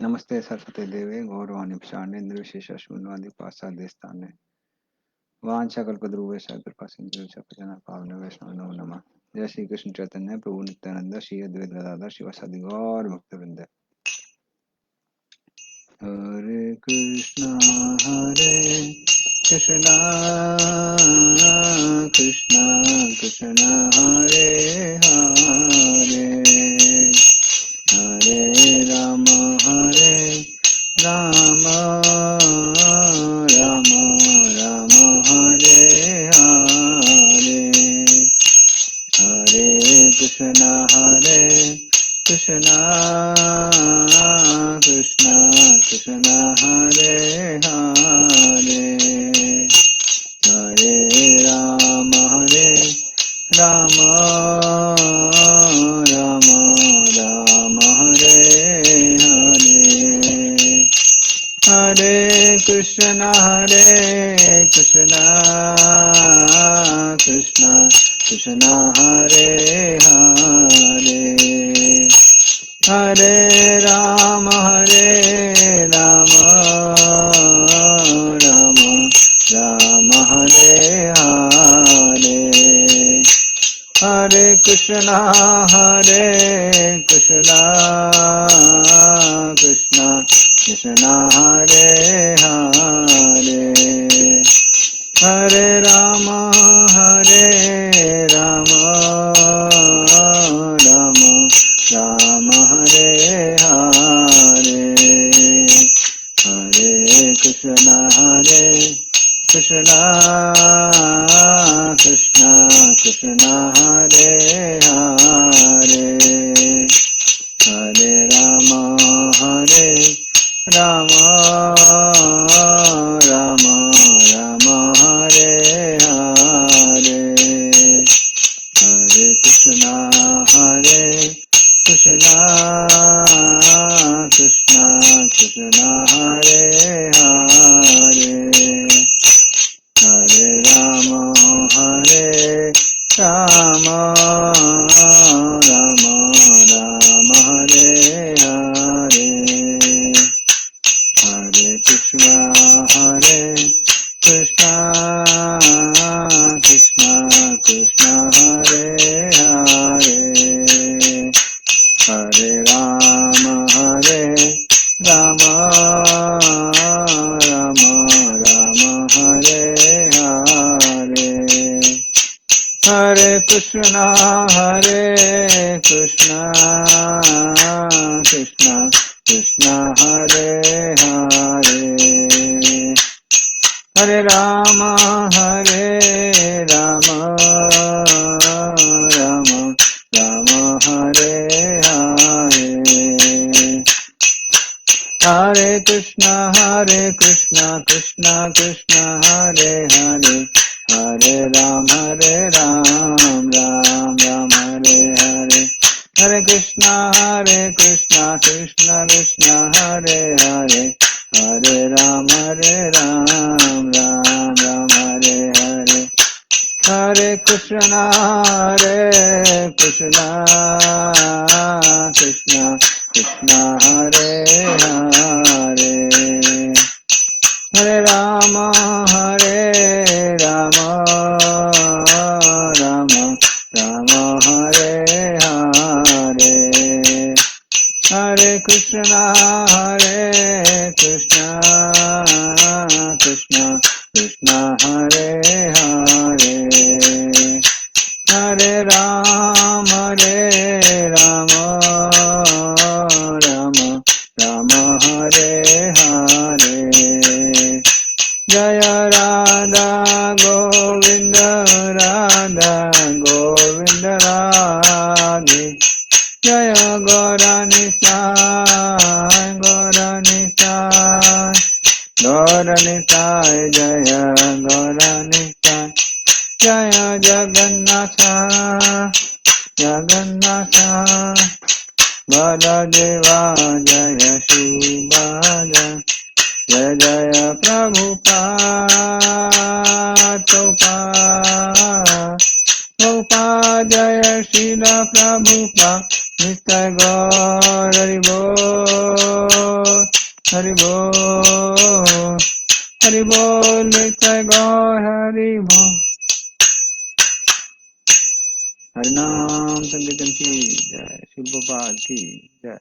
नमस्ते सरस्वती देवे गौरवाणी प्रचारणे निर्विशेष शून्यवादी पाश्चात्य स्थाने वांछाकल्पद्रुवे कृपा सिंधु सपजना पावन वैष्णव नमो नमः। जय श्री कृष्ण चैतन्य प्रभु नित्यानंद श्री अद्वैत गदाधर शिवासादि गौर भक्तवृंद। हरे कृष्णा कृष्णा कृष्णा हरे हरे हरे राम राम राम हरे हरे हरे कृष्णा कृष्णा कृष्णा हरे हरे हरे राम राम राम हरे हरे हरे कृष्णा कृष्णा कृष्णा हरे हरे हरे राम राम राम हरे हरे हरे कृष्णा कृष्णा कृष्णा हरे हरे हरे राम राम राम हरे हरे हरे कृष्णा कृष्णा कृष्णा हरे हरे हरे राम राम राम हरे हरे हरे कृष्णा कृष्णा हरे हरे हरे राम राम हरे हरे हरे कृष्णा कृष्णा हरे हरे हरे राम राम हरे हरे हरे कृष्णा कृष्णा हरे हरे हरे राम राम हरे हरे हरे कृष्णा कृष्णा हरे हरे हरे राम राम हरे हरे हरे कृष्णा कृष्णा हरे हरे हरे राम राम हरे हरे हरे कृष्णा कृष्णा हरे हरे हरे राम राम हरे हरे हरे कृष्णा कृष्णा हरे हरे हरे राम राम हरे हरे जय राधा गोविंद राधे जय गौरनिताय जय गौरनिताय जय जगन्नाथ बलदेवा जय सुभद्रा जय जय प्रभुपाद जय श्रील प्रभुपाद नित्य गौर हरि बोल हरि बोल, हरि बोल, नित्य गौर हरि बोल। हरिनाम संकीर्तन की जय, शिव गोपाल की जय।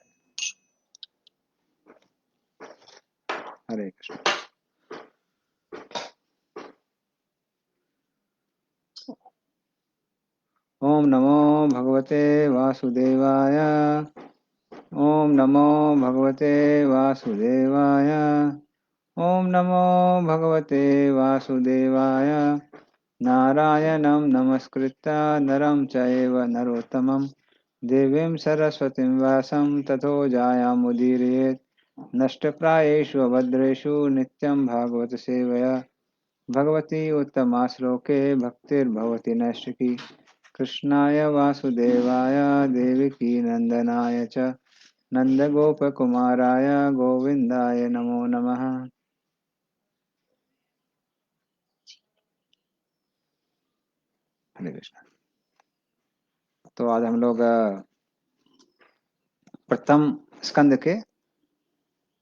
हरे कृष्ण। ओम नमो भगवते वासुदेवाय। ओम नमो भगवते वासुदेवाय। ओम नमो भगवते वासुदेवाय। नारायणं नमस्कृत्य नरं चैव नरोत्तमं देवीं सरस्वतीं व्यासं ततो जायामुदीरयेत्। नष्टप्रायेषु भद्रेषु नित्यं भागवत सेवया भगवती उत्तमा श्लोके भक्तिर्भवति नैष्टिकी। कृष्णाय वासुदेवाय देवकी नंदनाय च नंदगोपकुमाराय गोविंदाय नमो नमः। हरे कृष्ण। तो आज हम लोग प्रथम स्कंद के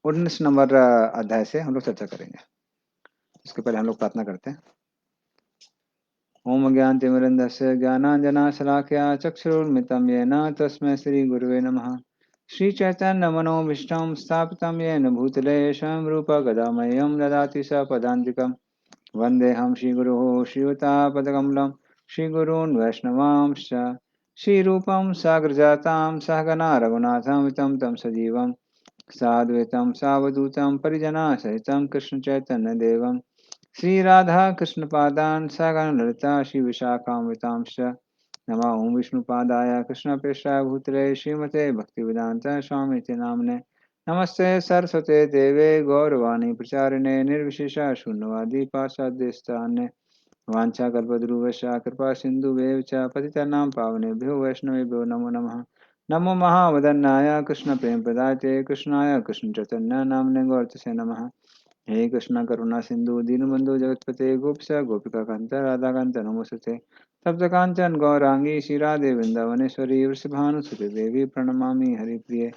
19 नंबर अध्याय से हम लोग चर्चा करेंगे। इसके पहले हम लोग प्रार्थना करते हैं। ओम ज्ञानतिमिरन्धस्य ज्ञानाञ्जनशलाकया चक्षुरुन्मिलितं येन तस्मै श्रीगुरुवे नमः। श्रीचैतन्यमनोभीष्टं स्थापितं येन भूतले स्वयं रूप गदामह्यं ददाति सपदान्तिकं। वन्देऽहं श्रीगुरोः श्रीयुतापदकमलं श्रीगुरून् वैष्णवांश्च श्रीरूपं साग्रजातां सहगना रघुनाथं वितं तं सजीवं साद्वैतं सावधूतं परिजनासहितं कृष्णचैतन्यदेवं श्रीराधा कृष्णपादान् सगण ललिता श्रीविशाखान्वितांश्च नमः। ओं विष्णुपादाय कृष्णप्रेष्ठाय भूतले श्रीमते भक्तिवेदान्त स्वामिति नाम्ने नमस्ते सरस्वते देवे गौरवाणी प्रचारिणे निर्विशेष शून्यवादी पाश्चात्यदेशतान्ये वाञ्छाकल्पतरुभ्यश्च कृपा सिन्धुभ्येव च पतितानां पावनेभ्यो वैष्णवेभ्यो नमो नमः। नमो महावदन्नाय कृष्णप्रेमप्रदायते कृष्णाय कृष्णचैतन्य नाम्ने गौरतसे नमः। हे कृष्ण करुणा सिंधु दीनबंधु जगतपते गोपीश गोपिका कांत राधा कांत नमोस्तुते। तप्त कांचन गौरांगी श्रीराधे वृंदावनेश्वरी वृषभानुसुते देवी प्रणमामि हरिप्रिये।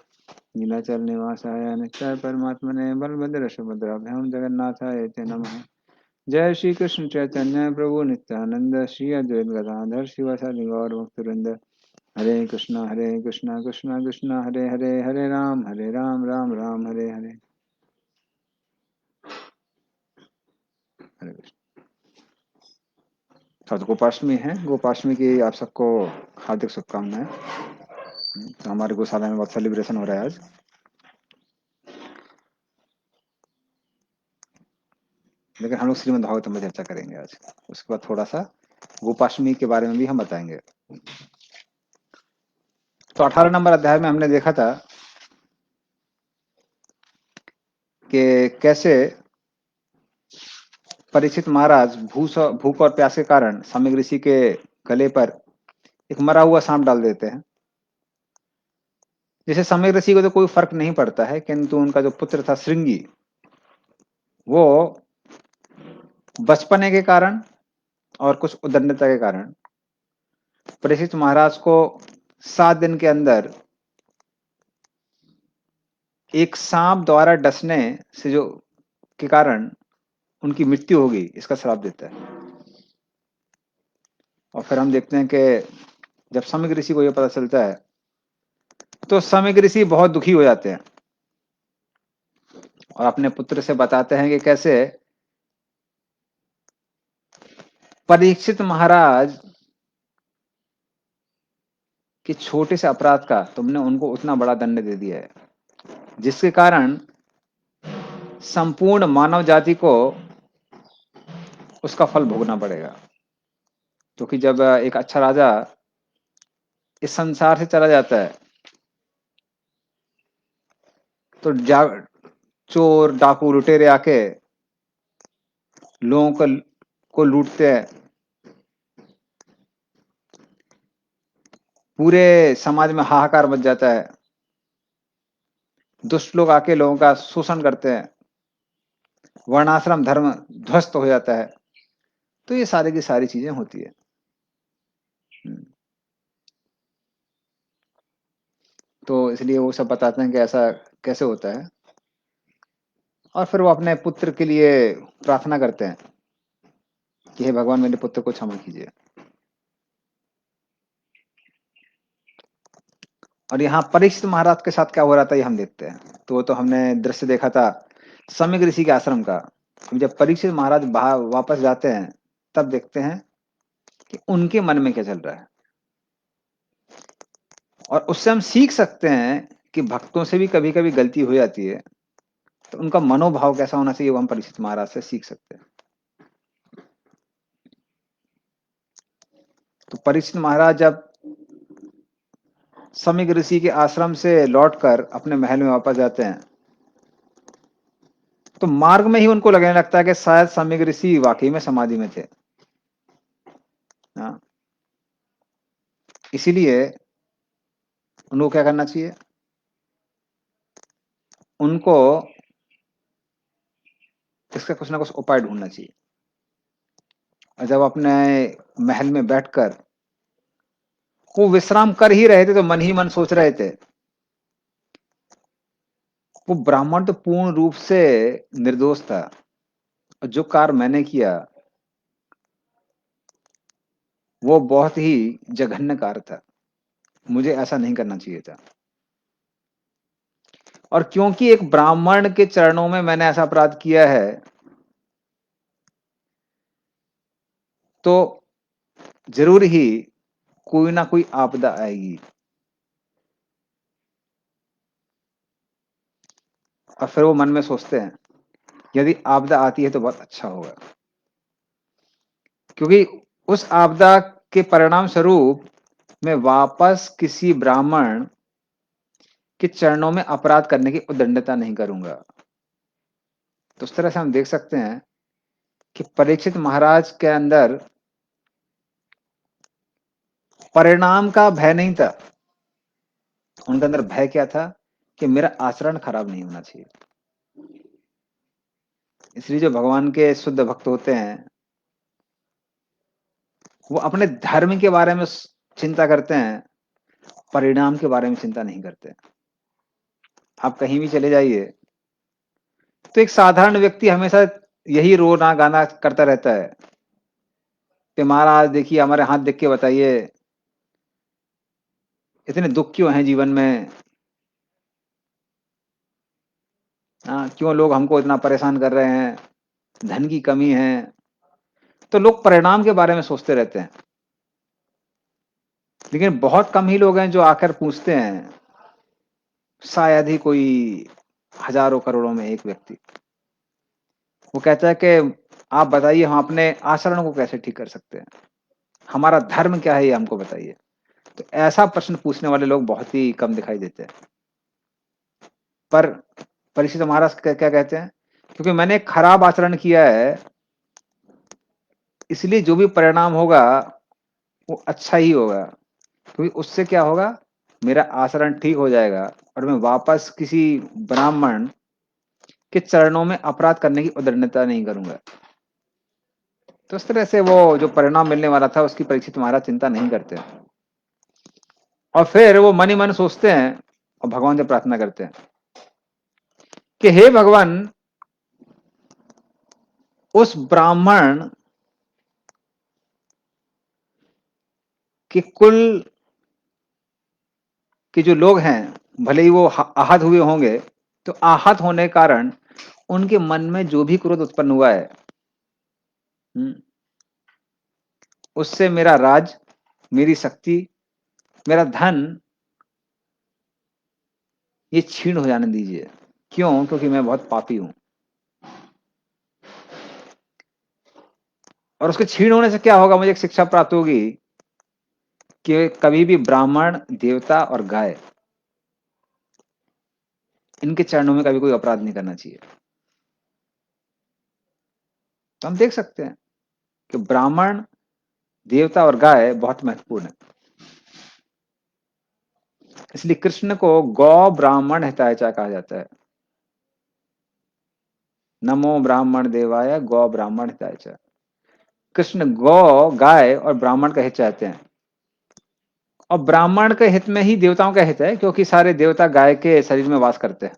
नीलाचल निवासाय नित्याय परमात्मने बलभद्र सुभद्राभ्यां जगन्नाथाय ते नमः। जय श्री कृष्ण चैतन्य प्रभु नित्यानंद श्री अद्वैत गदाधर शिवासादि गौर भक्तवृंद। हरे कृष्णा कृष्णा कृष्णा हरे हरे, हरे राम राम राम हरे हरे। हरे कृष्ण। तो आज गोपाष्टमी है। गोपाष्टमी की आप सबको हार्दिक शुभकामनाएं। तो हमारे गौशाला में बहुत सेलिब्रेशन हो रहा है आज। लेकिन हम लोग श्रीमद् भागवतम में चर्चा करेंगे आज। उसके बाद थोड़ा सा गोपाष्टमी के बारे में भी हम बताएंगे। तो 18 नंबर अध्याय में हमने देखा था कि कैसे परीक्षित महाराज भूख और प्यास के कारण सम्यक ऋषि के गले पर एक मरा हुआ सांप डाल देते हैं। जैसे सम्यक ऋषि को तो कोई फर्क नहीं पड़ता है, किंतु उनका जो पुत्र था श्रृंगी, वो बचपने के कारण और कुछ उद्दंडता के कारण परीक्षित महाराज को 7 दिन के अंदर एक सांप द्वारा डसने से जो के कारण उनकी मृत्यु होगी, इसका श्राप देता है। और फिर हम देखते हैं कि जब सम्यक ऋषि को यह पता चलता है तो सम्यक ऋषि बहुत दुखी हो जाते हैं और अपने पुत्र से बताते हैं कि कैसे परीक्षित महाराज के छोटे से अपराध का तुमने उनको उतना बड़ा दंड दे दिया है, जिसके कारण संपूर्ण मानव जाति को उसका फल भोगना पड़ेगा। क्योंकि जब एक अच्छा राजा इस संसार से चला जाता है तो चोर डाकू लुटेरे आके लोगों को लूटते हैं। पूरे समाज में हाहाकार मच जाता है। दुष्ट लोग आके लोगों का शोषण करते हैं। वर्णाश्रम धर्म ध्वस्त हो जाता है। तो ये सारी की सारी चीजें होती है। तो इसलिए वो सब बताते हैं कि ऐसा कैसे होता है। और फिर वो अपने पुत्र के लिए प्रार्थना करते हैं कि हे भगवान मेरे पुत्र को क्षमा कीजिए। और यहाँ परीक्षित महाराज के साथ क्या हो रहा था ये हम देखते हैं। तो वो तो हमने दृश्य देखा था सम्यक ऋषि के आश्रम का। अब जब परीक्षित महाराज बाहर वापस जाते हैं तब देखते हैं कि उनके मन में क्या चल रहा है। और उससे हम सीख सकते हैं कि भक्तों से भी कभी कभी गलती हो जाती है, तो उनका मनोभाव कैसा होना चाहिए वो हम परीक्षित महाराज से सीख सकते हैं। तो परीक्षित महाराज जब सम्यक ऋषि के आश्रम से लौटकर अपने महल में वापस जाते हैं तो मार्ग में ही उनको लगने लगता है कि शायद सम्यक ऋषि वाकई में समाधि में थे। हाँ, इसीलिए उनको क्या करना चाहिए, उनको इसका कुछ ना कुछ उपाय ढूंढना चाहिए। और जब अपने महल में बैठकर वो विश्राम कर ही रहे थे तो मन ही मन सोच रहे थे, वो ब्राह्मण तो पूर्ण रूप से निर्दोष था और जो कार्य मैंने किया वो बहुत ही जघन्य कार्य था, मुझे ऐसा नहीं करना चाहिए था। और क्योंकि एक ब्राह्मण के चरणों में मैंने ऐसा अपराध किया है तो जरूर ही कोई ना कोई आपदा आएगी। और फिर वो मन में सोचते हैं यदि आपदा आती है तो बहुत अच्छा होगा, क्योंकि उस आपदा के परिणाम स्वरूप मैं वापस किसी ब्राह्मण के चरणों में अपराध करने की उद्दंडता नहीं करूंगा। तो उस तरह से हम देख सकते हैं कि परीक्षित महाराज के अंदर परिणाम का भय नहीं था, उनके अंदर भय क्या था कि मेरा आचरण खराब नहीं होना चाहिए। इसलिए जो भगवान के शुद्ध भक्त होते हैं वो अपने धर्म के बारे में चिंता करते हैं, परिणाम के बारे में चिंता नहीं करते। आप कहीं भी चले जाइए तो एक साधारण व्यक्ति हमेशा यही रोना गाना करता रहता है कि महाराज देखिए हमारे हाथ देख के बताइए इतने दुख क्यों हैं जीवन में, हाँ क्यों लोग हमको इतना परेशान कर रहे हैं, धन की कमी है। तो लोग परिणाम के बारे में सोचते रहते हैं, लेकिन बहुत कम ही लोग हैं जो आकर पूछते हैं, शायद ही कोई हजारों करोड़ों में एक व्यक्ति। वो कहता है कि आप बताइए हम अपने आचरण को कैसे ठीक कर सकते हैं, हमारा धर्म क्या है ये हमको बताइए। तो ऐसा प्रश्न पूछने वाले लोग बहुत ही कम दिखाई देते हैं। पर परीक्षित महाराज क्या कहते हैं, क्योंकि मैंने खराब आचरण किया है इसलिए जो भी परिणाम होगा वो अच्छा ही होगा, क्योंकि उससे क्या होगा मेरा आचरण ठीक हो जाएगा और मैं वापस किसी ब्राह्मण के चरणों में अपराध करने की उद्दंडता नहीं करूंगा। तो इस तरह से वो जो परिणाम मिलने वाला था उसकी परीक्षित महाराज चिंता नहीं करते और फिर वो मन ही मन सोचते हैं और भगवान से प्रार्थना करते हैं कि हे भगवान उस ब्राह्मण के कुल के जो लोग हैं भले ही वो आहत हुए होंगे, तो आहत होने के कारण उनके मन में जो भी क्रोध उत्पन्न हुआ है उससे मेरा राज, मेरी शक्ति, मेरा धन ये छीण हो जाने दीजिए। क्यों? क्योंकि मैं बहुत पापी हूं। और उसके छीण होने से क्या होगा, मुझे एक शिक्षा प्राप्त होगी कि कभी भी ब्राह्मण, देवता और गाय इनके चरणों में कभी कोई अपराध नहीं करना चाहिए। तो हम देख सकते हैं कि ब्राह्मण, देवता और गाय बहुत महत्वपूर्ण है। इसलिए कृष्ण को गौ ब्राह्मण हिताय च कहा जाता है। नमो ब्राह्मण देवाय गौ ब्राह्मण हिताय च। कृष्ण गौ, गाय और ब्राह्मण का हित चाहते हैं। और ब्राह्मण के हित में ही देवताओं का हित है, क्योंकि सारे देवता गाय के शरीर में वास करते हैं।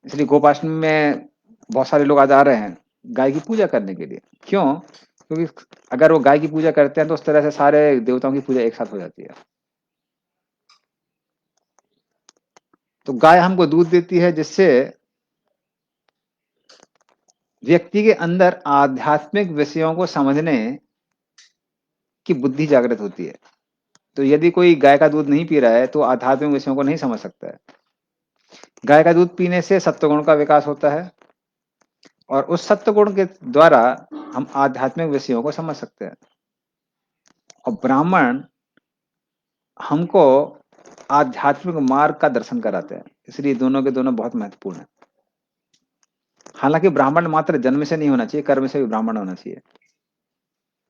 इसलिए गोपाष्टमी में बहुत सारे लोग आज आ रहे हैं गाय की पूजा करने के लिए। क्यों? क्योंकि अगर वो गाय की पूजा करते हैं तो उस तरह से सारे देवताओं की पूजा एक साथ हो जाती है। तो गाय हमको दूध देती है, जिससे व्यक्ति के अंदर आध्यात्मिक विषयों को समझने की बुद्धि जागृत होती है। तो यदि कोई गाय का दूध नहीं पी रहा है तो आध्यात्मिक विषयों को नहीं समझ सकता है। गाय का दूध पीने से सत्वगुण का विकास होता है और उस सत्वगुण के द्वारा हम आध्यात्मिक विषयों को समझ सकते हैं। और ब्राह्मण हमको आध्यात्मिक मार्ग का दर्शन कराते हैं, इसलिए दोनों के दोनों बहुत महत्वपूर्ण है। हालांकि ब्राह्मण मात्र जन्म से नहीं होना चाहिए, कर्म से भी ब्राह्मण होना चाहिए।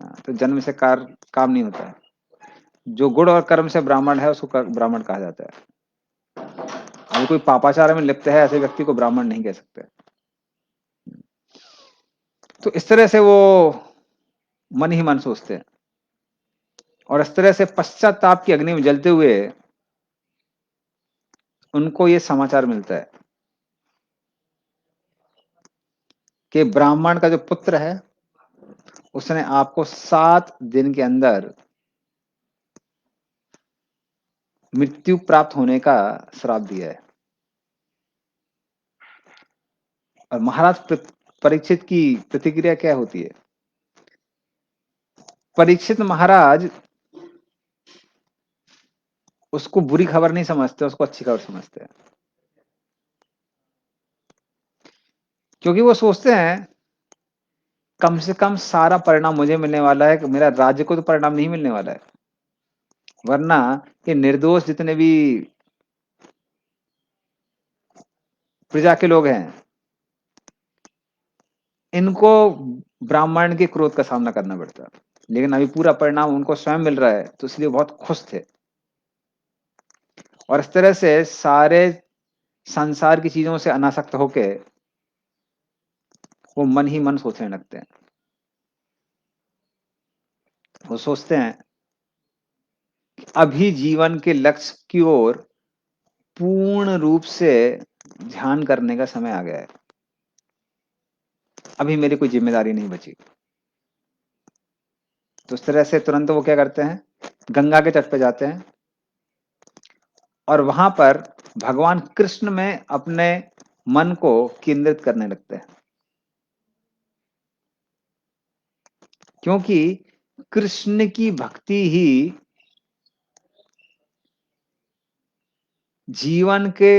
हाँ, तो जन्म से काम नहीं होता है। जो गुण और कर्म से ब्राह्मण है उसको ब्राह्मण कहा जाता है। अगर कोई पापाचार में लिप्त है, ऐसे व्यक्ति को ब्राह्मण नहीं कह सकते। तो इस तरह से वो मन ही मन सोचते हैं और इस तरह से पश्चाताप की अग्नि में जलते हुए उनको ये समाचार मिलता है कि ब्राह्मण का जो पुत्र है उसने आपको 7 दिन के अंदर मृत्यु प्राप्त होने का श्राप दिया है। और महाराज परीक्षित की प्रतिक्रिया क्या होती है? परीक्षित महाराज उसको बुरी खबर नहीं समझते, उसको अच्छी खबर समझते हैं। क्योंकि वो सोचते हैं कम से कम सारा परिणाम मुझे मिलने वाला है, कि मेरा राज्य को तो परिणाम नहीं मिलने वाला है। वरना ये निर्दोष जितने भी प्रजा के लोग हैं, इनको ब्राह्मण के क्रोध का सामना करना पड़ता है। लेकिन अभी पूरा परिणाम उनको स्वयं मिल रहा है, तो इसलिए बहुत खुश थे। और इस तरह से सारे संसार की चीजों से अनासक्त होके वो मन ही मन सोचने लगते हैं। वो सोचते हैं अभी जीवन के लक्ष्य की ओर पूर्ण रूप से ध्यान करने का समय आ गया है। अभी मेरी कोई जिम्मेदारी नहीं बची। तो इस तरह से तुरंत वो क्या करते हैं, गंगा के तट पे जाते हैं और वहां पर भगवान कृष्ण में अपने मन को केंद्रित करने लगते हैं। क्योंकि कृष्ण की भक्ति ही जीवन के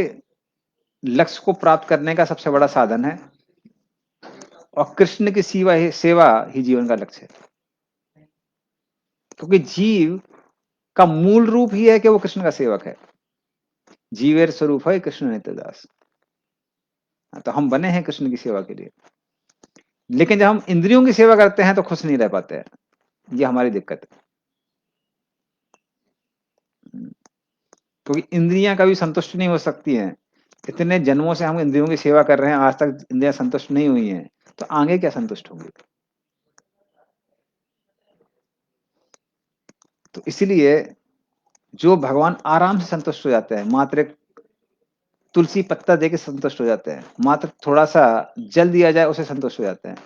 लक्ष्य को प्राप्त करने का सबसे बड़ा साधन है और कृष्ण की सेवा ही जीवन का लक्ष्य है। क्योंकि जीव का मूल रूप ही है कि वो कृष्ण का सेवक है। जीवेर स्वरूप है कृष्ण नित्यदास। तो हम बने हैं कृष्ण की सेवा के लिए। लेकिन जब हम इंद्रियों की सेवा करते हैं तो खुश नहीं रह पाते हैं। ये हमारी दिक्कत है। क्योंकि इंद्रियां कभी संतुष्ट नहीं हो सकती हैं। इतने जन्मों से हम इंद्रियों की सेवा कर रहे हैं, आज तक इंद्रियां संतुष्ट नहीं हुई हैं, तो आगे क्या संतुष्ट होंगी? तो इसलिए जो भगवान आराम से संतुष्ट हो जाते हैं, मात्र एक तुलसी पत्ता देके संतुष्ट हो जाते हैं, मात्र थोड़ा सा जल दिया जाए उसे संतुष्ट हो जाते हैं,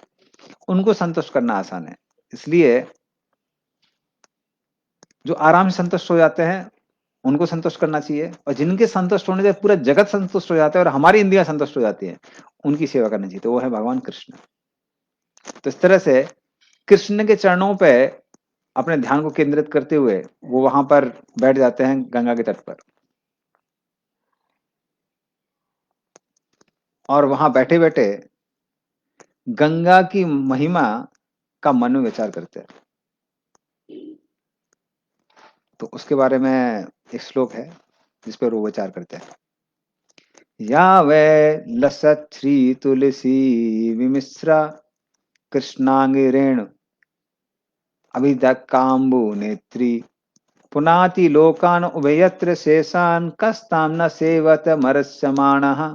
उनको संतुष्ट करना आसान है। इसलिए जो आराम से संतुष्ट हो जाते हैं उनको संतुष्ट करना चाहिए, और जिनके संतुष्ट होने से पूरा जगत संतुष्ट हो जाता है और हमारी इंद्रियां संतुष्ट हो जाती हैं, उनकी सेवा करनी चाहिए। तो वो है भगवान कृष्ण। तो इस तरह से कृष्ण के चरणों पे अपने ध्यान को केंद्रित करते हुए वो वहां पर बैठ जाते हैं गंगा के तट पर, और वहां बैठे बैठे गंगा की महिमा का मन में विचार करते हैं। तो उसके बारे में एक श्लोक है जिस पर वो विचार करते हैं। या वै लसत श्री तुलसी विमिश्रा कृष्णांगिरेण अभिदक काम्बु नेत्री पुनाति लोकान उभयत्र शेषान कस्ताम न सेवत मरस्यमाणः।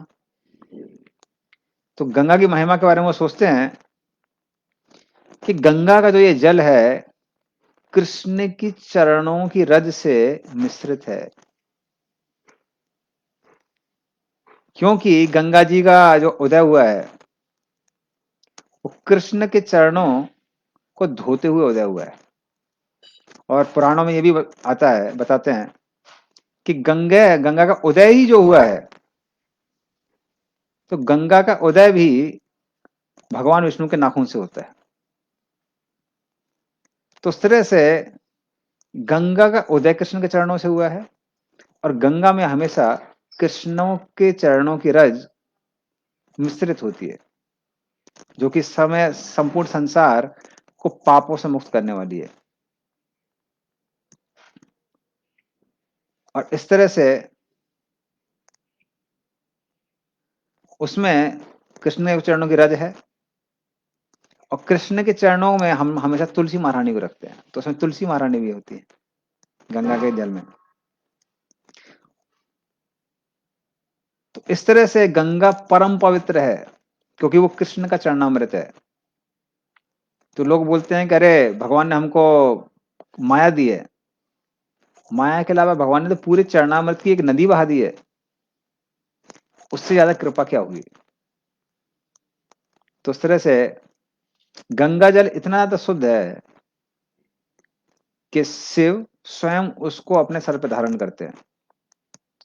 तो गंगा की महिमा के बारे में वो सोचते हैं कि गंगा का जो ये जल है कृष्ण की चरणों की रज से मिश्रित है। क्योंकि गंगा जी का जो उदय हुआ है वो कृष्ण के चरणों को धोते हुए उदय हुआ है। और पुराणों में ये भी आता है, बताते हैं कि गंगा गंगा का उदय ही जो हुआ है, तो गंगा का उदय भी भगवान विष्णु के नाखून से होता है। तो उस तरह से गंगा का उदय कृष्ण के चरणों से हुआ है, और गंगा में हमेशा कृष्णों के चरणों की रज मिश्रित होती है, जो कि समय संपूर्ण संसार को पापों से मुक्त करने वाली है। और इस तरह से उसमें कृष्ण के चरणों की रज है, और कृष्ण के चरणों में हम हमेशा तुलसी महारानी को रखते हैं, तो उसमें तुलसी महारानी भी होती है गंगा के जल में। तो इस तरह से गंगा परम पवित्र है, क्योंकि वो कृष्ण का चरणामृत है। तो लोग बोलते हैं कि अरे भगवान ने हमको माया दी है। माया के अलावा भगवान ने तो पूरे चरणामृत की एक नदी बहा दी है, उससे ज्यादा कृपा क्या होगी। तो उस तरह से गंगा जल इतना ज्यादा शुद्ध है कि शिव स्वयं उसको अपने सर पर धारण करते हैं,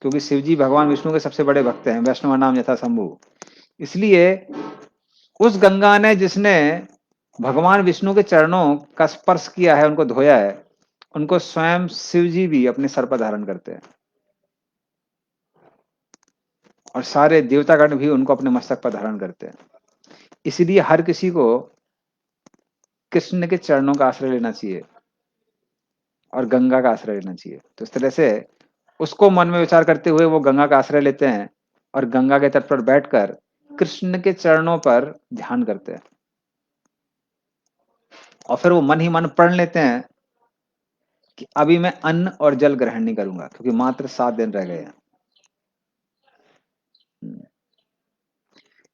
क्योंकि शिव जी भगवान विष्णु के सबसे बड़े भक्त हैं, वैष्णव नाम यथा शंभु। इसलिए उस गंगा ने जिसने भगवान विष्णु के चरणों का स्पर्श किया है, उनको धोया है, उनको स्वयं शिव जी भी अपने सर पर धारण करते हैं, और सारे देवतागण भी उनको अपने मस्तक पर धारण करते हैं। इसलिए हर किसी को कृष्ण के चरणों का आश्रय लेना चाहिए और गंगा का आश्रय लेना चाहिए। तो इस तरह से उसको मन में विचार करते हुए वो गंगा का आश्रय लेते हैं, और गंगा के तट पर बैठकर कृष्ण के चरणों पर ध्यान करते हैं, और फिर वो मन ही मन प्रण लेते हैं कि अभी मैं अन्न और जल ग्रहण नहीं करूंगा, क्योंकि मात्र 7 दिन रह गए हैं।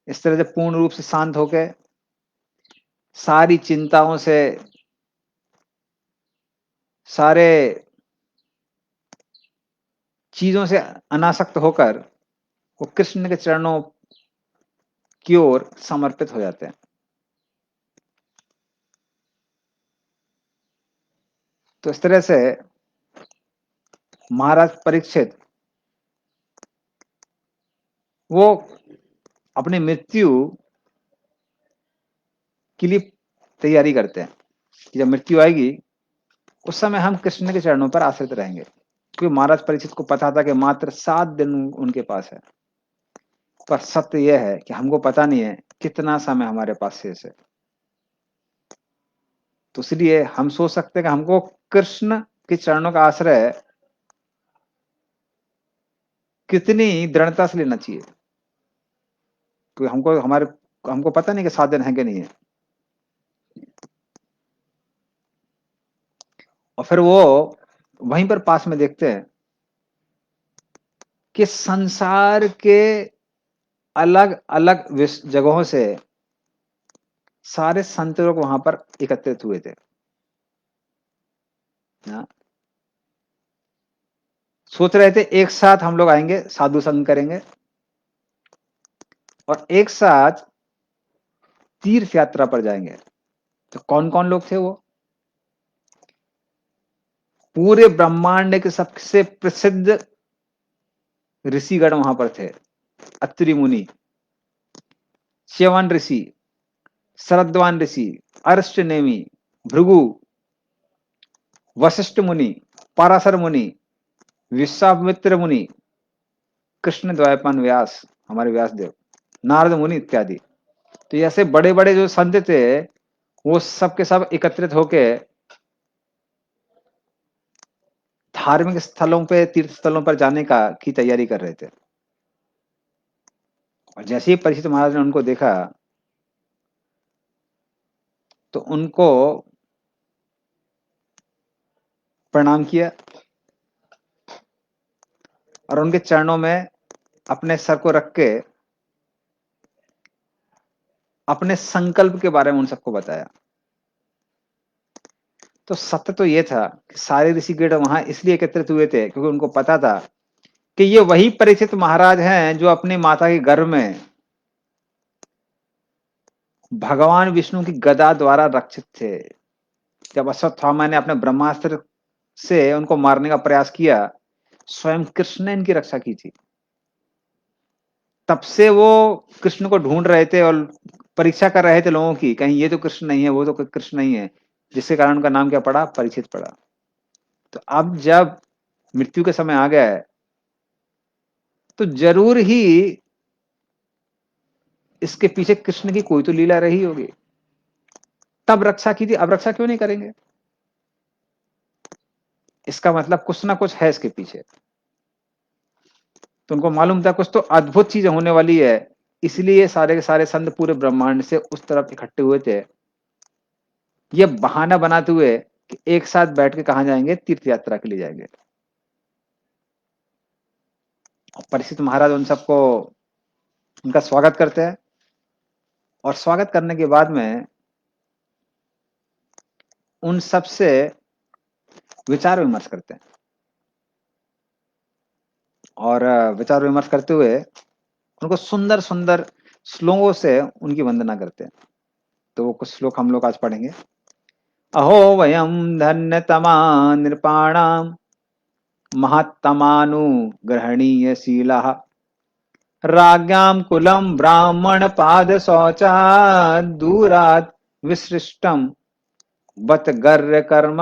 इस तरह से पूर्ण रूप से शांत होकर, सारी चिंताओं से, सारे चीजों से अनासक्त होकर वो कृष्ण के चरणों की ओर समर्पित हो जाते हैं। तो इस तरह से महाराज परीक्षित वो अपनी मृत्यु के लिए तैयारी करते हैं कि जब मृत्यु आएगी उस समय हम कृष्ण के चरणों पर आश्रित रहेंगे, क्योंकि महाराज परीक्षित को पता था कि मात्र 7 दिन उनके पास है। पर सत्य यह है कि हमको पता नहीं है कितना समय हमारे पास शेष है। तो इसलिए हम सोच सकते हैं कि हमको कृष्ण के चरणों का आश्रय कितनी दृढ़ता से लेना चाहिए, क्योंकि हमको पता नहीं कि 7 दिन है कि नहीं है। और फिर वो वहीं पर पास में देखते हैं कि संसार के अलग अलग जगहों से सारे संत लोग वहां पर एकत्रित हुए थे। हाँ, सोच रहे थे एक साथ हम लोग आएंगे, साधु संग करेंगे, और एक साथ तीर्थ यात्रा पर जाएंगे। तो कौन कौन लोग थे वो? पूरे ब्रह्मांड के सबसे प्रसिद्ध ऋषिगण वहां पर थे। अत्रि मुनि, च्यवन ऋषि, शरद्वान ऋषि, अर्ष्ट नेमि, भृगु, वशिष्ठ मुनि, पराशर मुनि, विश्वामित्र मुनि, कृष्ण द्वैपायन व्यास, हमारे व्यास देव, नारद मुनि इत्यादि। तो ऐसे बड़े बड़े जो संत थे वो सब के सब एकत्रित होके धार्मिक स्थलों पे, तीर्थ स्थलों पर जाने का की तैयारी कर रहे थे। और जैसे ही परीक्षित महाराज ने उनको देखा तो उनको प्रणाम किया और उनके चरणों में अपने सर को रख के अपने संकल्प के बारे में उन सबको बताया। तो सत्य तो ये था कि सारे ऋषिगण वहां इसलिए एकत्रित हुए थे क्योंकि उनको पता था कि ये वही परीक्षित महाराज हैं जो अपनी माता के गर्भ में भगवान विष्णु की गदा द्वारा रक्षित थे। जब अश्वत्थामा ने अपने ब्रह्मास्त्र से उनको मारने का प्रयास किया, स्वयं कृष्ण ने इनकी रक्षा की थी। तब से वो कृष्ण को ढूंढ रहे थे और परीक्षा कर रहे थे लोगों की, कहीं ये तो कृष्ण नहीं है, वो तो कृष्ण नहीं है, जिसके कारण उनका नाम क्या पड़ा, परीक्षित पड़ा। तो अब जब मृत्यु के समय आ गया है, तो जरूर ही इसके पीछे कृष्ण की कोई तो लीला रही होगी। तब रक्षा की थी, अब रक्षा क्यों नहीं करेंगे? इसका मतलब कुछ ना कुछ है इसके पीछे। तो उनको मालूम था कुछ तो अद्भुत चीजें होने वाली है, इसलिए सारे के सारे संत पूरे ब्रह्मांड से उस तरफ इकट्ठे हुए थे, ये बहाना बनाते हुए कि एक साथ बैठ के कहा जाएंगे, तीर्थ यात्रा के लिए जाएंगे। परीक्षित महाराज उन सबको उनका स्वागत करते हैं, और स्वागत करने के बाद में उन सब से विचार विमर्श करते हैं, और विचार विमर्श करते हुए उनको सुंदर सुंदर श्लोकों से उनकी वंदना करते हैं। तो वो कुछ श्लोक हम लोग आज पढ़ेंगे। अहो वयम धन्यतमा नृपाणाम महत्तमानुग्रहणीय शीला राज्ञां कुलम ब्राह्मण पाद शौचात् दूरात् विसृष्टम बत गर्र कर्म।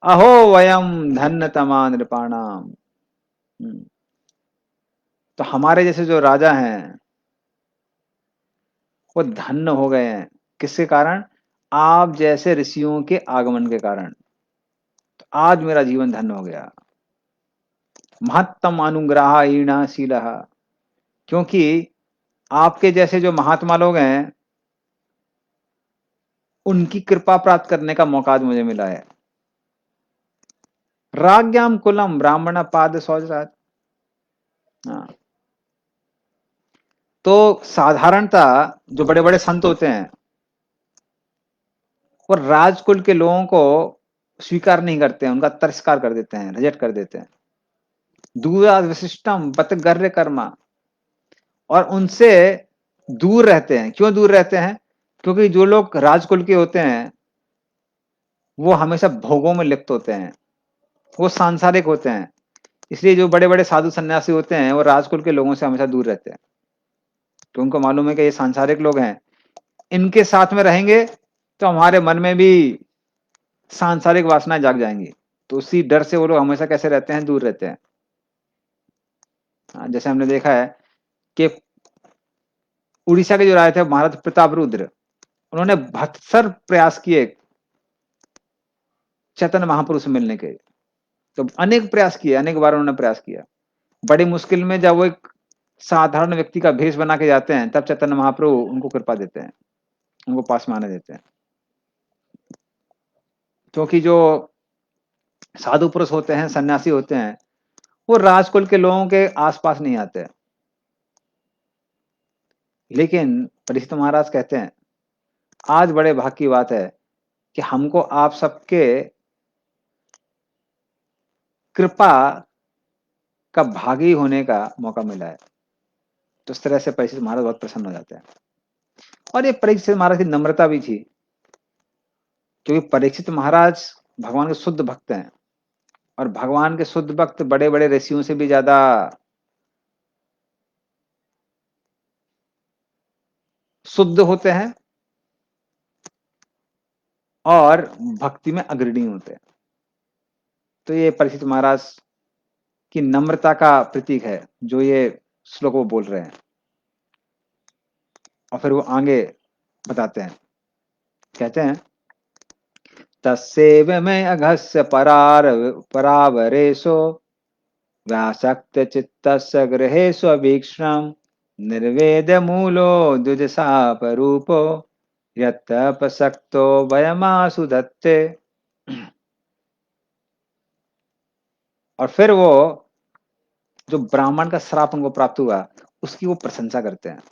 अहो वयम धन्यतमा नृपाणाम। तो हमारे जैसे जो राजा हैं वो धन्य हो गए हैं। किसके कारण? आप जैसे ऋषियों के आगमन के कारण। तो आज मेरा जीवन धन्य हो गया। महत्तम अनुग्रह शील, क्योंकि आपके जैसे जो महात्मा लोग हैं उनकी कृपा प्राप्त करने का मौका आज मुझे मिला है। राज्ञाम कुलम ब्राह्मण पाद सौजराज। हाँ, तो साधारणता जो बड़े बड़े संत होते हैं वो राजकुल के लोगों को स्वीकार नहीं करते हैं, उनका तिरस्कार कर देते हैं, रिजेक्ट कर देते हैं। दूरा विशिष्टम बत गर्र कर्मा, और उनसे दूर रहते हैं। क्यों दूर रहते हैं? क्योंकि जो लोग राजकुल के होते हैं वो हमेशा भोगों में लिप्त होते हैं, वो सांसारिक होते हैं। इसलिए जो बड़े बड़े साधु सन्यासी होते हैं वो राजकुल के लोगों से हमेशा दूर रहते हैं। तो उनको मालूम है कि ये सांसारिक लोग हैं, इनके साथ में रहेंगे तो हमारे मन में भी सांसारिक वासनाएं जाग जाएंगी। तो उसी डर से वो लोग हमेशा कैसे रहते हैं, दूर रहते हैं। जैसे हमने देखा है कि उड़ीसा के जो राजा थे महाराज प्रताप रुद्र, उन्होंने भत्सर प्रयास किए चैतन्य महापुरुष से मिलने के। तो अनेक प्रयास किए, अनेक बार उन्होंने प्रयास किया। बड़ी मुश्किल में जब वो एक साधारण व्यक्ति का भेष बना के जाते हैं, तब चैतन्य महाप्रभु उनको कृपा देते हैं, उनको पास में आने देते हैं। क्योंकि जो साधु पुरुष होते हैं, सन्यासी होते हैं, वो राजकुल के लोगों के आसपास नहीं आते। लेकिन परीक्षित महाराज कहते हैं आज बड़े भाग की बात है कि हमको आप सबके कृपा का भागी होने का मौका मिला है। तो इस तरह से परीक्षित महाराज बहुत प्रसन्न हो जाते हैं। और ये परीक्षित महाराज की नम्रता भी थी, क्योंकि परीक्षित महाराज भगवान के शुद्ध भक्त हैं, और भगवान के शुद्ध भक्त बड़े बड़े ऋषियों से भी ज्यादा शुद्ध होते हैं और भक्ति में अग्रणी होते हैं। तो ये परीक्षित महाराज की नम्रता का प्रतीक है जो ये श्लोक वो बोल रहे हैं। और फिर वो आगे बताते हैं, कहते हैं तस्सेव में अघस्य परावरेशो व्यासक्त चित्तस्य गृहेषु अभीक्ष्णम् निर्वेद मूलो द्विजशापरूपो यत्तपसक्तो वयमासु दत्ते। और फिर वो जो ब्राह्मण का श्राप उनको प्राप्त हुआ उसकी वो प्रशंसा करते हैं।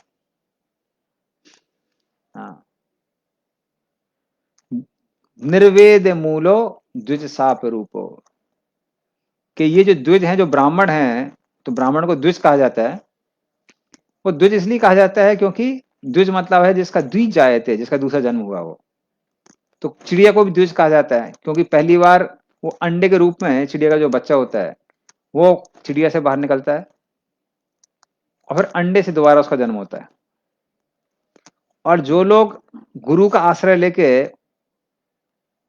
हाँ, निर्वेद मूलो द्विज साप रूपो। कि ये जो द्विज हैं, जो ब्राह्मण हैं, तो ब्राह्मण को द्विज कहा जाता है। वो द्विज इसलिए कहा जाता है क्योंकि द्विज मतलब है जिसका द्विज जाए थे, जिसका दूसरा जन्म हुआ हो। तो चिड़िया को भी द्विज कहा जाता है क्योंकि पहली बार वो अंडे के रूप में चिड़िया का जो बच्चा होता है वो चिड़िया से बाहर निकलता है और फिर अंडे से दोबारा उसका जन्म होता है। और जो लोग गुरु का आश्रय लेके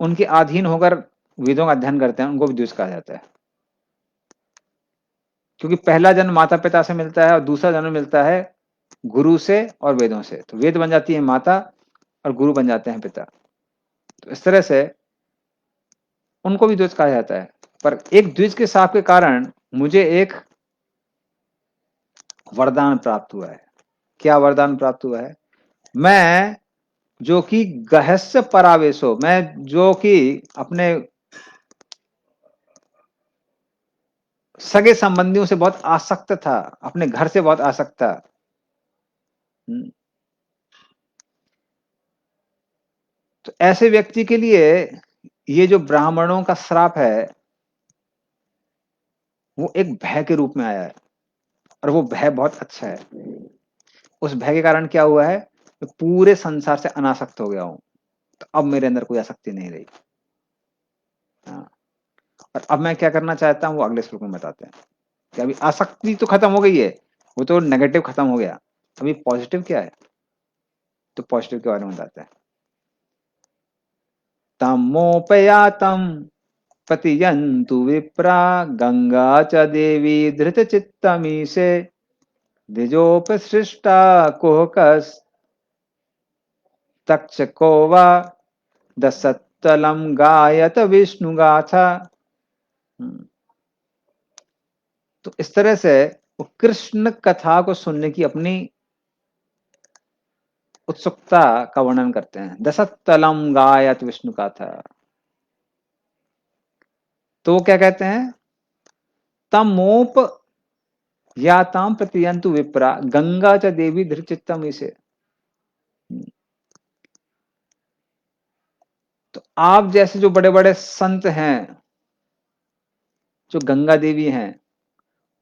उनके अधीन होकर वेदों का अध्ययन करते हैं उनको भी द्विज कहा जाता है, क्योंकि पहला जन्म माता पिता से मिलता है और दूसरा जन्म मिलता है गुरु से और वेदों से। तो वेद बन जाती है माता और गुरु बन जाते हैं पिता। तो इस तरह से उनको भी द्विज कहा जाता है। पर एक द्विज के शाप के कारण मुझे एक वरदान प्राप्त हुआ है। क्या वरदान प्राप्त हुआ है? मैं जो कि गहस्य परावेशो, मैं जो कि अपने सगे संबंधियों से बहुत आसक्त था, अपने घर से बहुत आसक्त था। तो ऐसे व्यक्ति के लिए ये जो ब्राह्मणों का श्राप है वो एक भय के रूप में आया है, और वो भय बहुत अच्छा है। उस भय के कारण क्या हुआ है, मैं पूरे संसार से अनासक्त हो गया हूं। तो अब मेरे अंदर कोई आसक्ति नहीं रही। हाँ। और अब मैं क्या करना चाहता हूँ वो अगले श्लोक में बताते हैं कि अभी आसक्ति तो खत्म हो गई है, वो तो नेगेटिव खत्म हो गया, अभी पॉजिटिव क्या है। तो पॉजिटिव के बारे में बताते हैं। तमोपयातम पतियन्तु विप्रा गंगा च देवी धृतचित्तमीशे द्विजोपसृष्टा कुहकस्तक्षको वा दशत्तलं गायत विष्णुगाथा। तो इस तरह से वो कृष्ण कथा को सुनने की अपनी उत्सुकता का वर्णन करते हैं। दशत्तलम गायत विष्णु गाथा। तो वो क्या कहते हैं, तमोप याताम प्रतियंतु विप्रा गंगा च देवी धृतचित्तम इसे। तो आप जैसे जो बड़े बड़े संत हैं, जो गंगा देवी हैं,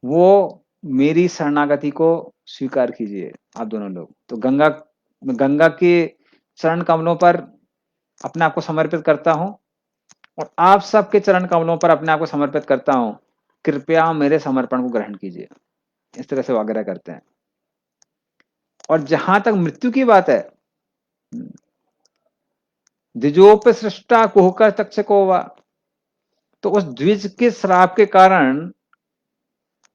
वो मेरी शरणागति को स्वीकार कीजिए। आप दोनों लोग तो गंगा के चरण कमलों पर अपने आप को समर्पित करता हूं, और आप सबके चरण कमलों पर अपने आप को समर्पित करता हूं। कृपया मेरे समर्पण को ग्रहण कीजिए। इस तरह से वो आग्रह करते हैं। और जहां तक मृत्यु की बात है, द्विजोप सृष्टा कुहका तक्षको वा। तो उस द्विज के श्राप के कारण,